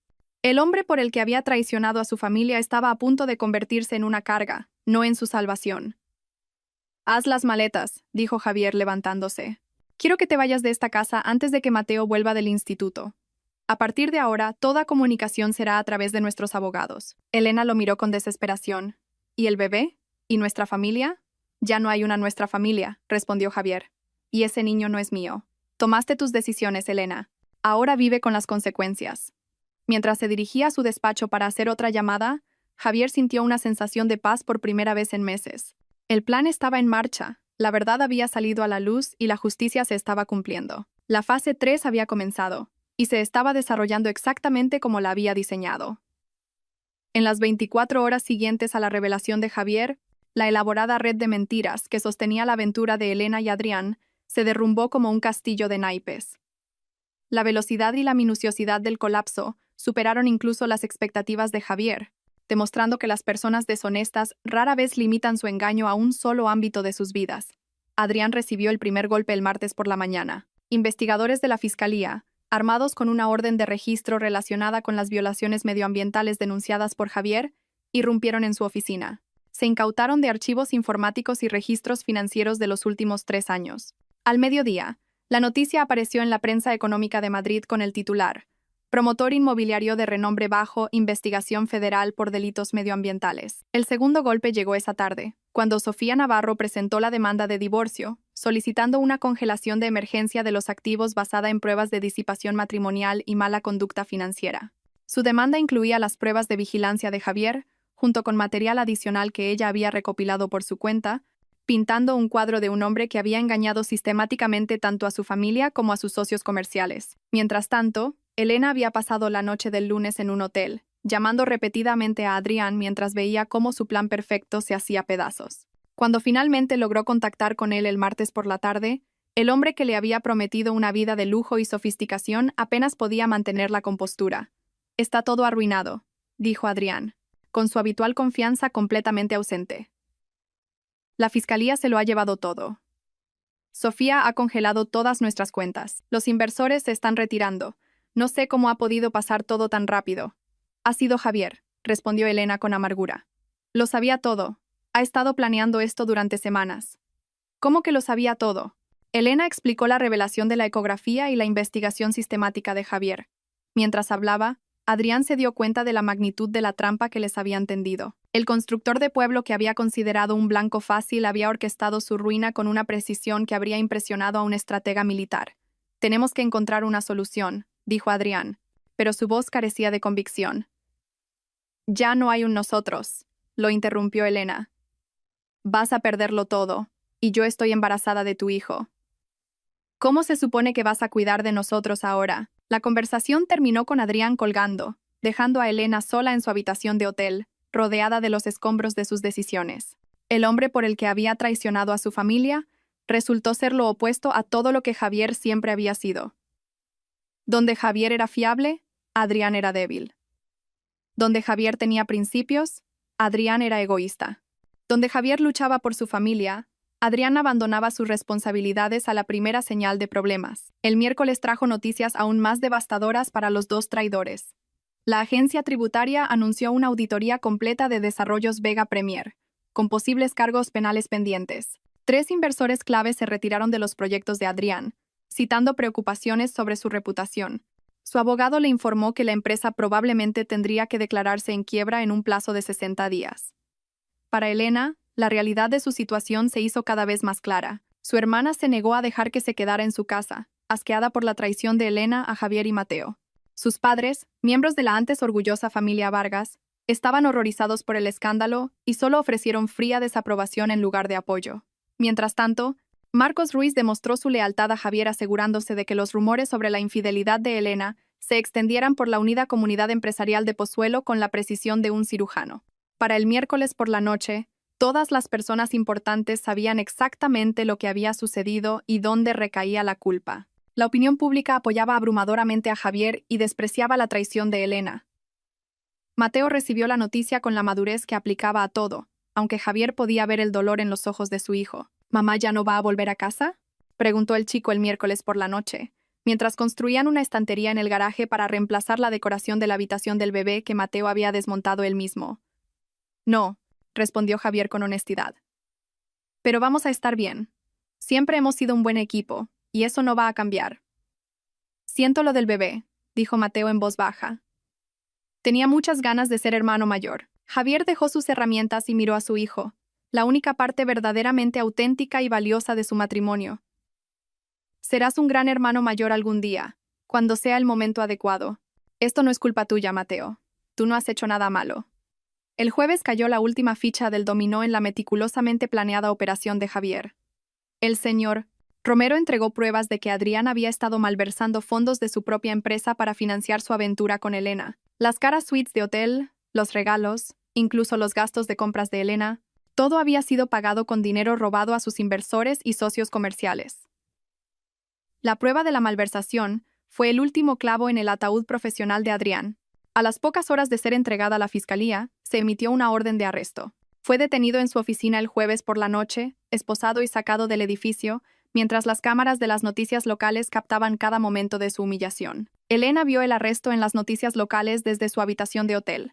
El hombre por el que había traicionado a su familia estaba a punto de convertirse en una carga, no en su salvación. «Haz las maletas», dijo Javier levantándose. «Quiero que te vayas de esta casa antes de que Mateo vuelva del instituto. A partir de ahora, toda comunicación será a través de nuestros abogados». Elena lo miró con desesperación. «¿Y el bebé? ¿Y nuestra familia?» «Ya no hay una nuestra familia», respondió Javier. «Y ese niño no es mío. Tomaste tus decisiones, Elena. Ahora vive con las consecuencias». Mientras se dirigía a su despacho para hacer otra llamada, Javier sintió una sensación de paz por primera vez en meses. El plan estaba en marcha, la verdad había salido a la luz y la justicia se estaba cumpliendo. La fase 3 había comenzado, y se estaba desarrollando exactamente como la había diseñado. En las 24 horas siguientes a la revelación de Javier, la elaborada red de mentiras que sostenía la aventura de Elena y Adrián se derrumbó como un castillo de naipes. La velocidad y la minuciosidad del colapso superaron incluso las expectativas de Javier, demostrando que las personas deshonestas rara vez limitan su engaño a un solo ámbito de sus vidas. Adrián recibió el primer golpe el martes por la mañana. Investigadores de la Fiscalía, armados con una orden de registro relacionada con las violaciones medioambientales denunciadas por Javier, irrumpieron en su oficina. Se incautaron de archivos informáticos y registros financieros de los últimos 3 años. Al mediodía, la noticia apareció en la prensa económica de Madrid con el titular: «Promotor inmobiliario de renombre bajo, investigación federal por delitos medioambientales». El segundo golpe llegó esa tarde, cuando Sofía Navarro presentó la demanda de divorcio, solicitando una congelación de emergencia de los activos basada en pruebas de disipación matrimonial y mala conducta financiera. Su demanda incluía las pruebas de vigilancia de Javier, junto con material adicional que ella había recopilado por su cuenta, pintando un cuadro de un hombre que había engañado sistemáticamente tanto a su familia como a sus socios comerciales. Mientras tanto, Elena había pasado la noche del lunes en un hotel, llamando repetidamente a Adrián mientras veía cómo su plan perfecto se hacía pedazos. Cuando finalmente logró contactar con él el martes por la tarde, el hombre que le había prometido una vida de lujo y sofisticación apenas podía mantener la compostura. «Está todo arruinado», dijo Adrián, con su habitual confianza completamente ausente. «La fiscalía se lo ha llevado todo. Sofía ha congelado todas nuestras cuentas. Los inversores se están retirando. No sé cómo ha podido pasar todo tan rápido». «Ha sido Javier», respondió Elena con amargura. Lo sabía todo. Ha estado planeando esto durante semanas. ¿Cómo que lo sabía todo? Elena explicó la revelación de la ecografía y la investigación sistemática de Javier. Mientras hablaba, Adrián se dio cuenta de la magnitud de la trampa que les habían tendido. El constructor de pueblo que había considerado un blanco fácil había orquestado su ruina con una precisión que habría impresionado a un estratega militar. «Tenemos que encontrar una solución», dijo Adrián, pero su voz carecía de convicción. «Ya no hay un nosotros», lo interrumpió Elena. «Vas a perderlo todo, y yo estoy embarazada de tu hijo. ¿Cómo se supone que vas a cuidar de nosotros ahora?» La conversación terminó con Adrián colgando, dejando a Elena sola en su habitación de hotel, rodeada de los escombros de sus decisiones. El hombre por el que había traicionado a su familia resultó ser lo opuesto a todo lo que Javier siempre había sido. Donde Javier era fiable, Adrián era débil. Donde Javier tenía principios, Adrián era egoísta. Donde Javier luchaba por su familia, Adrián abandonaba sus responsabilidades a la primera señal de problemas. El miércoles trajo noticias aún más devastadoras para los dos traidores. La agencia tributaria anunció una auditoría completa de Desarrollos Vega Premier, con posibles cargos penales pendientes. 3 inversores clave se retiraron de los proyectos de Adrián, citando preocupaciones sobre su reputación. Su abogado le informó que la empresa probablemente tendría que declararse en quiebra en un plazo de 60 días. Para Elena, la realidad de su situación se hizo cada vez más clara. Su hermana se negó a dejar que se quedara en su casa, asqueada por la traición de Elena a Javier y Mateo. Sus padres, miembros de la antes orgullosa familia Vargas, estaban horrorizados por el escándalo y solo ofrecieron fría desaprobación en lugar de apoyo. Mientras tanto, Marcos Ruiz demostró su lealtad a Javier asegurándose de que los rumores sobre la infidelidad de Elena se extendieran por la unida comunidad empresarial de Pozuelo con la precisión de un cirujano. Para el miércoles por la noche, todas las personas importantes sabían exactamente lo que había sucedido y dónde recaía la culpa. La opinión pública apoyaba abrumadoramente a Javier y despreciaba la traición de Elena. Mateo recibió la noticia con la madurez que aplicaba a todo, aunque Javier podía ver el dolor en los ojos de su hijo. «¿Mamá ya no va a volver a casa?», preguntó el chico el miércoles por la noche, mientras construían una estantería en el garaje para reemplazar la decoración de la habitación del bebé que Mateo había desmontado él mismo. «No», respondió Javier con honestidad. «Pero vamos a estar bien. Siempre hemos sido un buen equipo, y eso no va a cambiar». «Siento lo del bebé», dijo Mateo en voz baja. Tenía muchas ganas de ser hermano mayor. Javier dejó sus herramientas y miró a su hijo, la única parte verdaderamente auténtica y valiosa de su matrimonio. «Serás un gran hermano mayor algún día, cuando sea el momento adecuado. Esto no es culpa tuya, Mateo. Tú no has hecho nada malo». El jueves cayó la última ficha del dominó en la meticulosamente planeada operación de Javier. El señor Romero entregó pruebas de que Adrián había estado malversando fondos de su propia empresa para financiar su aventura con Elena. Las caras suites de hotel, los regalos, incluso los gastos de compras de Elena, todo había sido pagado con dinero robado a sus inversores y socios comerciales. La prueba de la malversación fue el último clavo en el ataúd profesional de Adrián. A las pocas horas de ser entregada a la fiscalía, se emitió una orden de arresto. Fue detenido en su oficina el jueves por la noche, esposado y sacado del edificio, mientras las cámaras de las noticias locales captaban cada momento de su humillación. Elena vio el arresto en las noticias locales desde su habitación de hotel.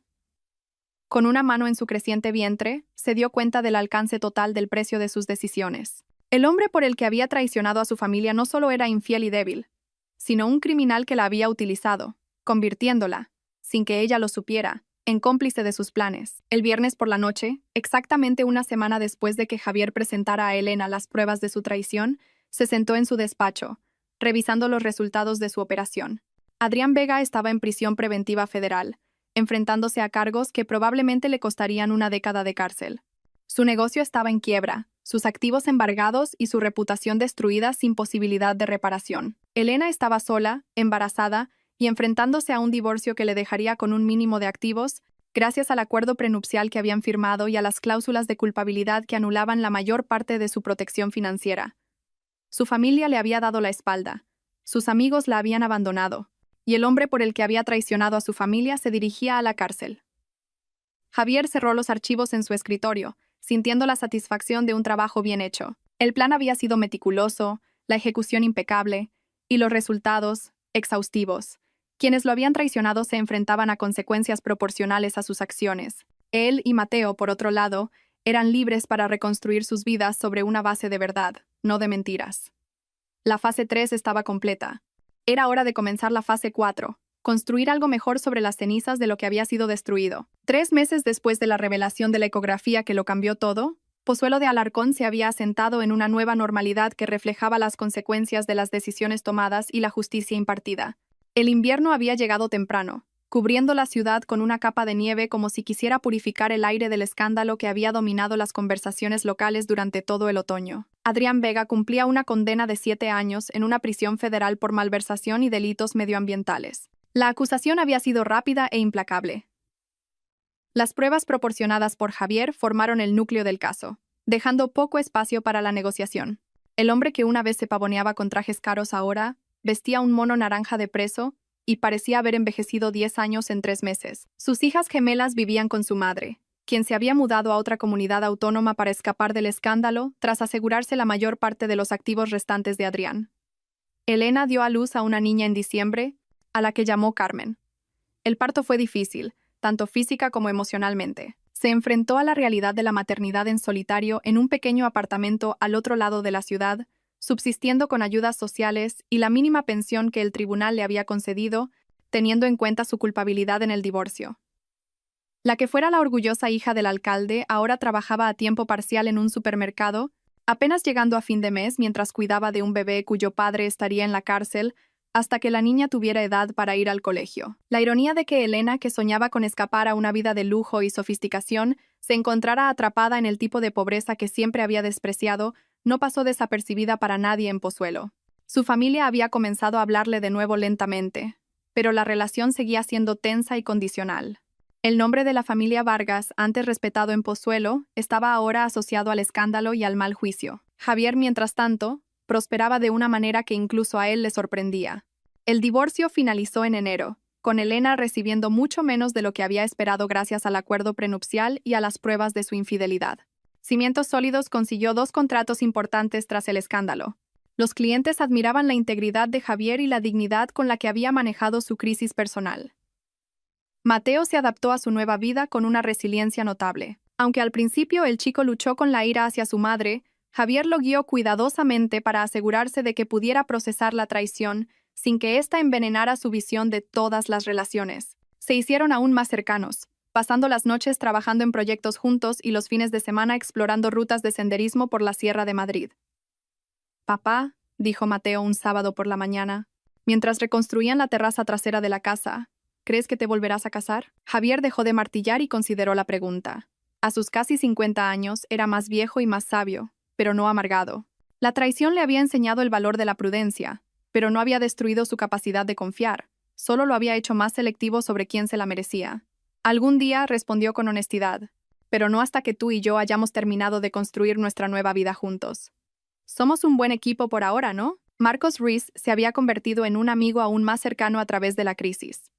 Con una mano en su creciente vientre, se dio cuenta del alcance total del precio de sus decisiones. El hombre por el que había traicionado a su familia no solo era infiel y débil, sino un criminal que la había utilizado, convirtiéndola, sin que ella lo supiera, en cómplice de sus planes. El viernes por la noche, exactamente una semana después de que Javier presentara a Elena las pruebas de su traición, se sentó en su despacho, revisando los resultados de su operación. Adrián Vega estaba en prisión preventiva federal, enfrentándose a cargos que probablemente le costarían una década de cárcel. Su negocio estaba en quiebra, sus activos embargados y su reputación destruida sin posibilidad de reparación. Elena estaba sola, embarazada, y enfrentándose a un divorcio que le dejaría con un mínimo de activos, gracias al acuerdo prenupcial que habían firmado y a las cláusulas de culpabilidad que anulaban la mayor parte de su protección financiera. Su familia le había dado la espalda, sus amigos la habían abandonado, y el hombre por el que había traicionado a su familia se dirigía a la cárcel. Javier cerró los archivos en su escritorio, sintiendo la satisfacción de un trabajo bien hecho. El plan había sido meticuloso, la ejecución impecable, y los resultados, exhaustivos. Quienes lo habían traicionado se enfrentaban a consecuencias proporcionales a sus acciones. Él y Mateo, por otro lado, eran libres para reconstruir sus vidas sobre una base de verdad, no de mentiras. La fase 3 estaba completa. Era hora de comenzar la fase 4, construir algo mejor sobre las cenizas de lo que había sido destruido. 3 meses después de la revelación de la ecografía que lo cambió todo, Pozuelo de Alarcón se había asentado en una nueva normalidad que reflejaba las consecuencias de las decisiones tomadas y la justicia impartida. El invierno había llegado temprano, cubriendo la ciudad con una capa de nieve como si quisiera purificar el aire del escándalo que había dominado las conversaciones locales durante todo el otoño. Adrián Vega cumplía una condena de 7 años en una prisión federal por malversación y delitos medioambientales. La acusación había sido rápida e implacable. Las pruebas proporcionadas por Javier formaron el núcleo del caso, dejando poco espacio para la negociación. El hombre que una vez se pavoneaba con trajes caros ahora vestía un mono naranja de preso y parecía haber envejecido 10 años en 3 meses. Sus hijas gemelas vivían con su madre, quien se había mudado a otra comunidad autónoma para escapar del escándalo tras asegurarse la mayor parte de los activos restantes de Adrián. Elena dio a luz a una niña en diciembre, a la que llamó Carmen. El parto fue difícil, tanto física como emocionalmente. Se enfrentó a la realidad de la maternidad en solitario en un pequeño apartamento al otro lado de la ciudad, subsistiendo con ayudas sociales y la mínima pensión que el tribunal le había concedido, teniendo en cuenta su culpabilidad en el divorcio. La que fuera la orgullosa hija del alcalde ahora trabajaba a tiempo parcial en un supermercado, apenas llegando a fin de mes mientras cuidaba de un bebé cuyo padre estaría en la cárcel hasta que la niña tuviera edad para ir al colegio. La ironía de que Elena, que soñaba con escapar a una vida de lujo y sofisticación, se encontrara atrapada en el tipo de pobreza que siempre había despreciado, no pasó desapercibida para nadie en Pozuelo. Su familia había comenzado a hablarle de nuevo lentamente, pero la relación seguía siendo tensa y condicional. El nombre de la familia Vargas, antes respetado en Pozuelo, estaba ahora asociado al escándalo y al mal juicio. Javier, mientras tanto, prosperaba de una manera que incluso a él le sorprendía. El divorcio finalizó en enero, con Elena recibiendo mucho menos de lo que había esperado gracias al acuerdo prenupcial y a las pruebas de su infidelidad. Cimientos Sólidos consiguió 2 contratos importantes tras el escándalo. Los clientes admiraban la integridad de Javier y la dignidad con la que había manejado su crisis personal. Mateo se adaptó a su nueva vida con una resiliencia notable. Aunque al principio el chico luchó con la ira hacia su madre, Javier lo guió cuidadosamente para asegurarse de que pudiera procesar la traición sin que ésta envenenara su visión de todas las relaciones. Se hicieron aún más cercanos, pasando las noches trabajando en proyectos juntos y los fines de semana explorando rutas de senderismo por la Sierra de Madrid. «Papá», dijo Mateo un sábado por la mañana, mientras reconstruían la terraza trasera de la casa, «¿crees que te volverás a casar?». Javier dejó de martillar y consideró la pregunta. A sus casi 50 años era más viejo y más sabio, pero no amargado. La traición le había enseñado el valor de la prudencia, pero no había destruido su capacidad de confiar, solo lo había hecho más selectivo sobre quién se la merecía. Algún día, respondió con honestidad, pero no hasta que tú y yo hayamos terminado de construir nuestra nueva vida juntos. Somos un buen equipo por ahora, ¿no? Marcos Ruiz se había convertido en un amigo aún más cercano a través de la crisis.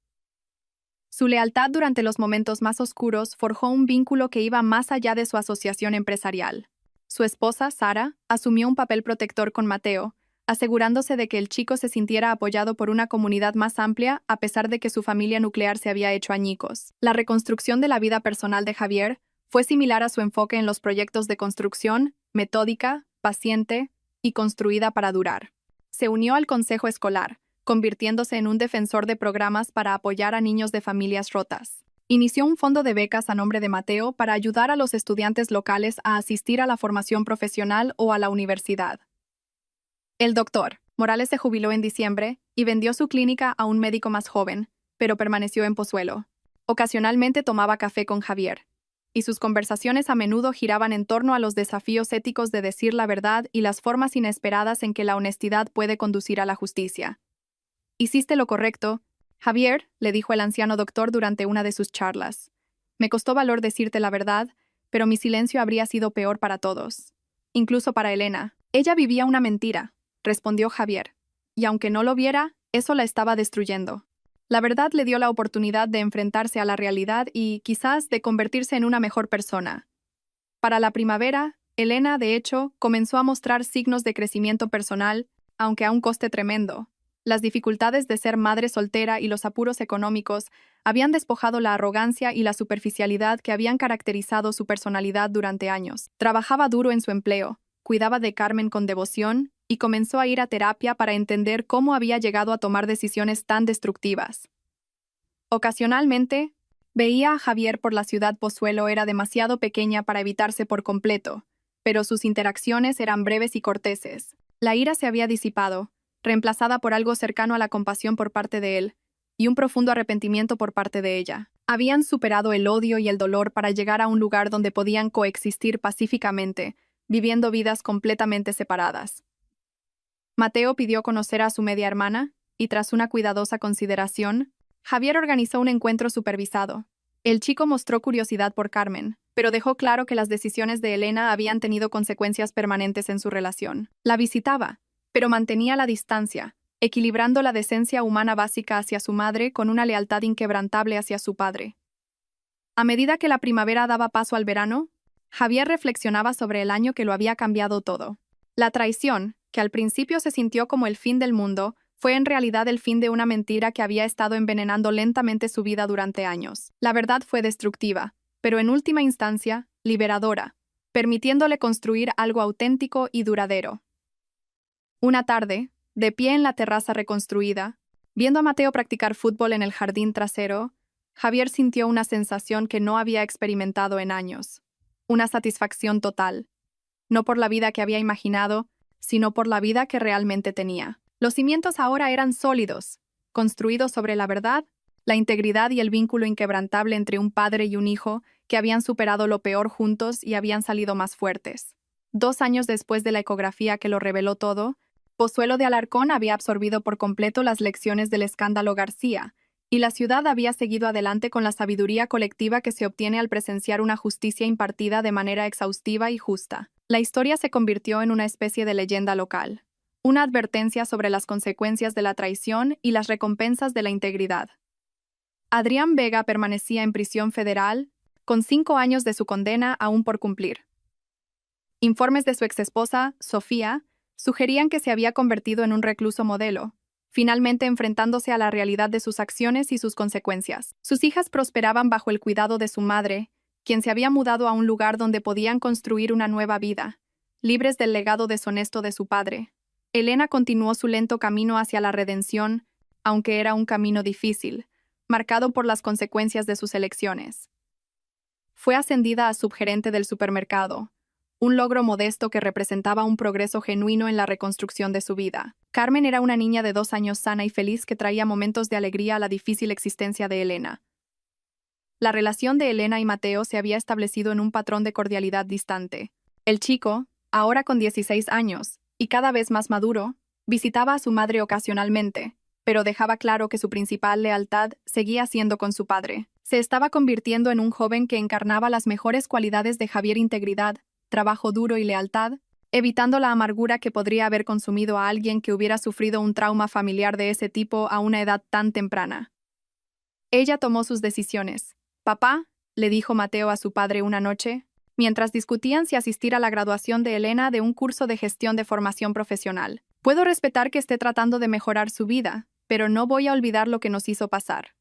Su lealtad durante los momentos más oscuros forjó un vínculo que iba más allá de su asociación empresarial. Su esposa, Sara, asumió un papel protector con Mateo, asegurándose de que el chico se sintiera apoyado por una comunidad más amplia a pesar de que su familia nuclear se había hecho añicos. La reconstrucción de la vida personal de Javier fue similar a su enfoque en los proyectos de construcción, metódica, paciente y construida para durar. Se unió al consejo escolar, convirtiéndose en un defensor de programas para apoyar a niños de familias rotas. Inició un fondo de becas a nombre de Mateo para ayudar a los estudiantes locales a asistir a la formación profesional o a la universidad. El doctor Morales se jubiló en diciembre y vendió su clínica a un médico más joven, pero permaneció en Pozuelo. Ocasionalmente tomaba café con Javier, y sus conversaciones a menudo giraban en torno a los desafíos éticos de decir la verdad y las formas inesperadas en que la honestidad puede conducir a la justicia. «Hiciste lo correcto», Javier, le dijo el anciano doctor durante una de sus charlas. «Me costó valor decirte la verdad, pero mi silencio habría sido peor para todos. Incluso para Elena. Ella vivía una mentira», respondió Javier. «Y aunque no lo viera, eso la estaba destruyendo. La verdad le dio la oportunidad de enfrentarse a la realidad y, quizás, de convertirse en una mejor persona». Para la primavera, Elena, de hecho, comenzó a mostrar signos de crecimiento personal, aunque a un coste tremendo. Las dificultades de ser madre soltera y los apuros económicos habían despojado la arrogancia y la superficialidad que habían caracterizado su personalidad durante años. Trabajaba duro en su empleo, cuidaba de Carmen con devoción y comenzó a ir a terapia para entender cómo había llegado a tomar decisiones tan destructivas. Ocasionalmente, veía a Javier por la ciudad. Pozuelo era demasiado pequeña para evitarse por completo, pero sus interacciones eran breves y corteses. La ira se había disipado, reemplazada por algo cercano a la compasión por parte de él, y un profundo arrepentimiento por parte de ella. Habían superado el odio y el dolor para llegar a un lugar donde podían coexistir pacíficamente, viviendo vidas completamente separadas. Mateo pidió conocer a su media hermana, y tras una cuidadosa consideración, Javier organizó un encuentro supervisado. El chico mostró curiosidad por Carmen, pero dejó claro que las decisiones de Elena habían tenido consecuencias permanentes en su relación. La visitaba, pero mantenía la distancia, equilibrando la decencia humana básica hacia su madre con una lealtad inquebrantable hacia su padre. A medida que la primavera daba paso al verano, Javier reflexionaba sobre el año que lo había cambiado todo. La traición, que al principio se sintió como el fin del mundo, fue en realidad el fin de una mentira que había estado envenenando lentamente su vida durante años. La verdad fue destructiva, pero en última instancia, liberadora, permitiéndole construir algo auténtico y duradero. Una tarde, de pie en la terraza reconstruida, viendo a Mateo practicar fútbol en el jardín trasero, Javier sintió una sensación que no había experimentado en años. Una satisfacción total. No por la vida que había imaginado, sino por la vida que realmente tenía. Los cimientos ahora eran sólidos, construidos sobre la verdad, la integridad y el vínculo inquebrantable entre un padre y un hijo que habían superado lo peor juntos y habían salido más fuertes. 2 años después de la ecografía que lo reveló todo, Pozuelo de Alarcón había absorbido por completo las lecciones del escándalo García, y la ciudad había seguido adelante con la sabiduría colectiva que se obtiene al presenciar una justicia impartida de manera exhaustiva y justa. La historia se convirtió en una especie de leyenda local, una advertencia sobre las consecuencias de la traición y las recompensas de la integridad. Adrián Vega permanecía en prisión federal, con 5 años de su condena aún por cumplir. Informes de su exesposa, Sofía, sugerían que se había convertido en un recluso modelo, finalmente enfrentándose a la realidad de sus acciones y sus consecuencias. Sus hijas prosperaban bajo el cuidado de su madre, quien se había mudado a un lugar donde podían construir una nueva vida, libres del legado deshonesto de su padre. Elena continuó su lento camino hacia la redención, aunque era un camino difícil, marcado por las consecuencias de sus elecciones. Fue ascendida a subgerente del supermercado, un logro modesto que representaba un progreso genuino en la reconstrucción de su vida. Carmen era una niña de 2 años sana y feliz que traía momentos de alegría a la difícil existencia de Elena. La relación de Elena y Mateo se había establecido en un patrón de cordialidad distante. El chico, ahora con 16 años, y cada vez más maduro, visitaba a su madre ocasionalmente, pero dejaba claro que su principal lealtad seguía siendo con su padre. Se estaba convirtiendo en un joven que encarnaba las mejores cualidades de Javier: integridad, trabajo duro y lealtad, evitando la amargura que podría haber consumido a alguien que hubiera sufrido un trauma familiar de ese tipo a una edad tan temprana. Ella tomó sus decisiones. «Papá», le dijo Mateo a su padre una noche, mientras discutían si asistir a la graduación de Elena de un curso de gestión de formación profesional. «Puedo respetar que esté tratando de mejorar su vida, pero no voy a olvidar lo que nos hizo pasar».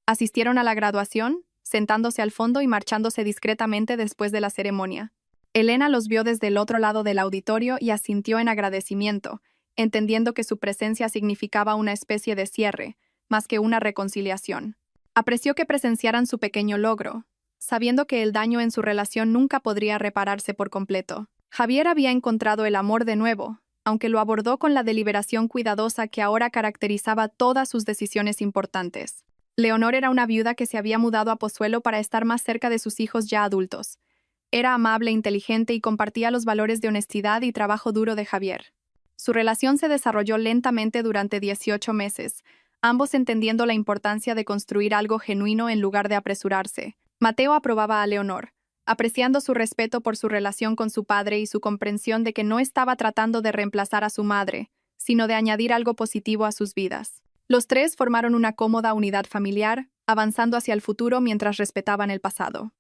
Asistieron a la graduación, sentándose al fondo y marchándose discretamente después de la ceremonia. Elena los vio desde el otro lado del auditorio y asintió en agradecimiento, entendiendo que su presencia significaba una especie de cierre, más que una reconciliación. Apreció que presenciaran su pequeño logro, sabiendo que el daño en su relación nunca podría repararse por completo. Javier había encontrado el amor de nuevo, aunque lo abordó con la deliberación cuidadosa que ahora caracterizaba todas sus decisiones importantes. Leonor era una viuda que se había mudado a Pozuelo para estar más cerca de sus hijos ya adultos. Era amable, inteligente y compartía los valores de honestidad y trabajo duro de Javier. Su relación se desarrolló lentamente durante 18 meses, ambos entendiendo la importancia de construir algo genuino en lugar de apresurarse. Mateo aprobaba a Leonor, apreciando su respeto por su relación con su padre y su comprensión de que no estaba tratando de reemplazar a su madre, sino de añadir algo positivo a sus vidas. Los tres formaron una cómoda unidad familiar, avanzando hacia el futuro mientras respetaban el pasado.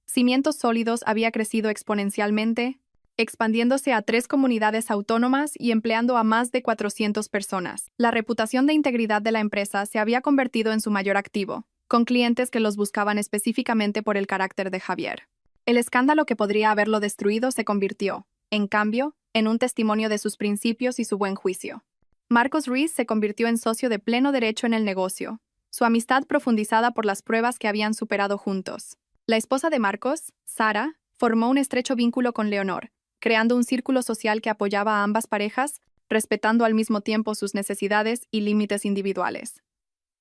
Cimientos Sólidos había crecido exponencialmente, expandiéndose a 3 comunidades autónomas y empleando a más de 400 personas. La reputación de integridad de la empresa se había convertido en su mayor activo, con clientes que los buscaban específicamente por el carácter de Javier. El escándalo que podría haberlo destruido se convirtió, en cambio, en un testimonio de sus principios y su buen juicio. Marcos Ruiz se convirtió en socio de pleno derecho en el negocio, su amistad profundizada por las pruebas que habían superado juntos. La esposa de Marcos, Sara, formó un estrecho vínculo con Leonor, creando un círculo social que apoyaba a ambas parejas, respetando al mismo tiempo sus necesidades y límites individuales.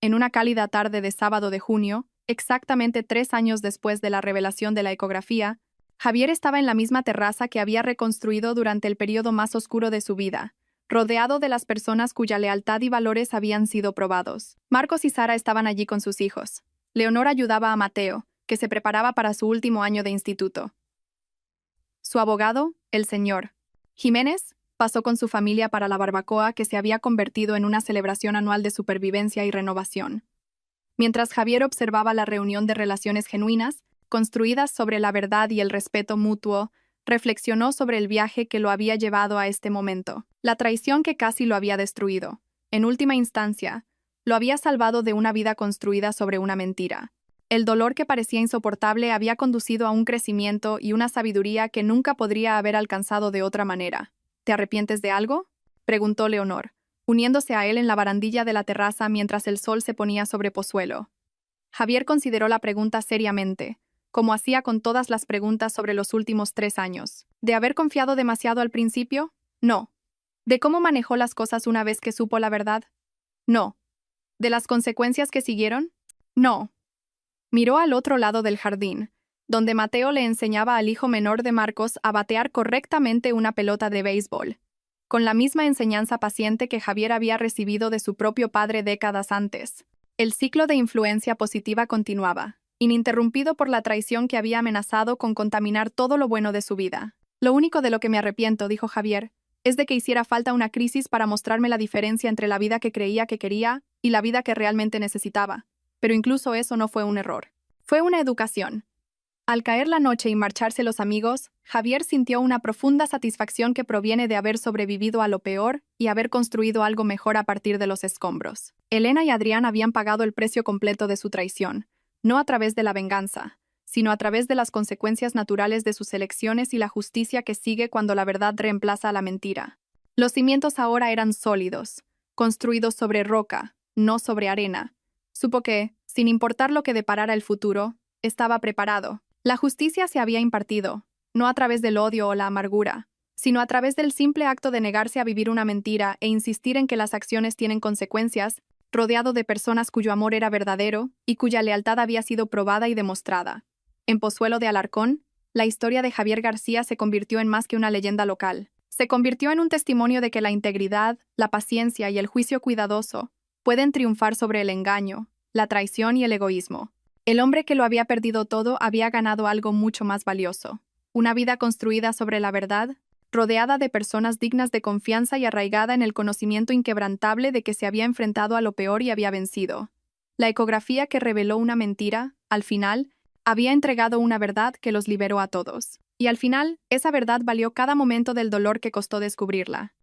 En una cálida tarde de sábado de junio, exactamente 3 años después de la revelación de la ecografía, Javier estaba en la misma terraza que había reconstruido durante el periodo más oscuro de su vida, rodeado de las personas cuya lealtad y valores habían sido probados. Marcos y Sara estaban allí con sus hijos. Leonor ayudaba a Mateo, que se preparaba para su último año de instituto. Su abogado, el señor Jiménez, pasó con su familia para la barbacoa que se había convertido en una celebración anual de supervivencia y renovación. Mientras Javier observaba la reunión de relaciones genuinas, construidas sobre la verdad y el respeto mutuo, reflexionó sobre el viaje que lo había llevado a este momento, la traición que casi lo había destruido. En última instancia, lo había salvado de una vida construida sobre una mentira. El dolor que parecía insoportable había conducido a un crecimiento y una sabiduría que nunca podría haber alcanzado de otra manera. ¿Te arrepientes de algo?, preguntó Leonor, uniéndose a él en la barandilla de la terraza mientras el sol se ponía sobre Pozuelo. Javier consideró la pregunta seriamente, como hacía con todas las preguntas sobre los últimos 3 años. ¿De haber confiado demasiado al principio? No. ¿De cómo manejó las cosas una vez que supo la verdad? No. ¿De las consecuencias que siguieron? No. Miró al otro lado del jardín, donde Mateo le enseñaba al hijo menor de Marcos a batear correctamente una pelota de béisbol, con la misma enseñanza paciente que Javier había recibido de su propio padre décadas antes. El ciclo de influencia positiva continuaba, ininterrumpido por la traición que había amenazado con contaminar todo lo bueno de su vida. Lo único de lo que me arrepiento, dijo Javier, es de que hiciera falta una crisis para mostrarme la diferencia entre la vida que creía que quería y la vida que realmente necesitaba. Pero incluso eso no fue un error. Fue una educación. Al caer la noche y marcharse los amigos, Javier sintió una profunda satisfacción que proviene de haber sobrevivido a lo peor y haber construido algo mejor a partir de los escombros. Elena y Adrián habían pagado el precio completo de su traición, no a través de la venganza, sino a través de las consecuencias naturales de sus elecciones y la justicia que sigue cuando la verdad reemplaza a la mentira. Los cimientos ahora eran sólidos, construidos sobre roca, no sobre arena. Supo que, sin importar lo que deparara el futuro, estaba preparado. La justicia se había impartido, no a través del odio o la amargura, sino a través del simple acto de negarse a vivir una mentira e insistir en que las acciones tienen consecuencias, rodeado de personas cuyo amor era verdadero y cuya lealtad había sido probada y demostrada. En Pozuelo de Alarcón, la historia de Javier García se convirtió en más que una leyenda local. Se convirtió en un testimonio de que la integridad, la paciencia y el juicio cuidadoso pueden triunfar sobre el engaño, la traición y el egoísmo. El hombre que lo había perdido todo había ganado algo mucho más valioso, una vida construida sobre la verdad, rodeada de personas dignas de confianza y arraigada en el conocimiento inquebrantable de que se había enfrentado a lo peor y había vencido. La ecografía que reveló una mentira, al final, había entregado una verdad que los liberó a todos. Y al final, esa verdad valió cada momento del dolor que costó descubrirla.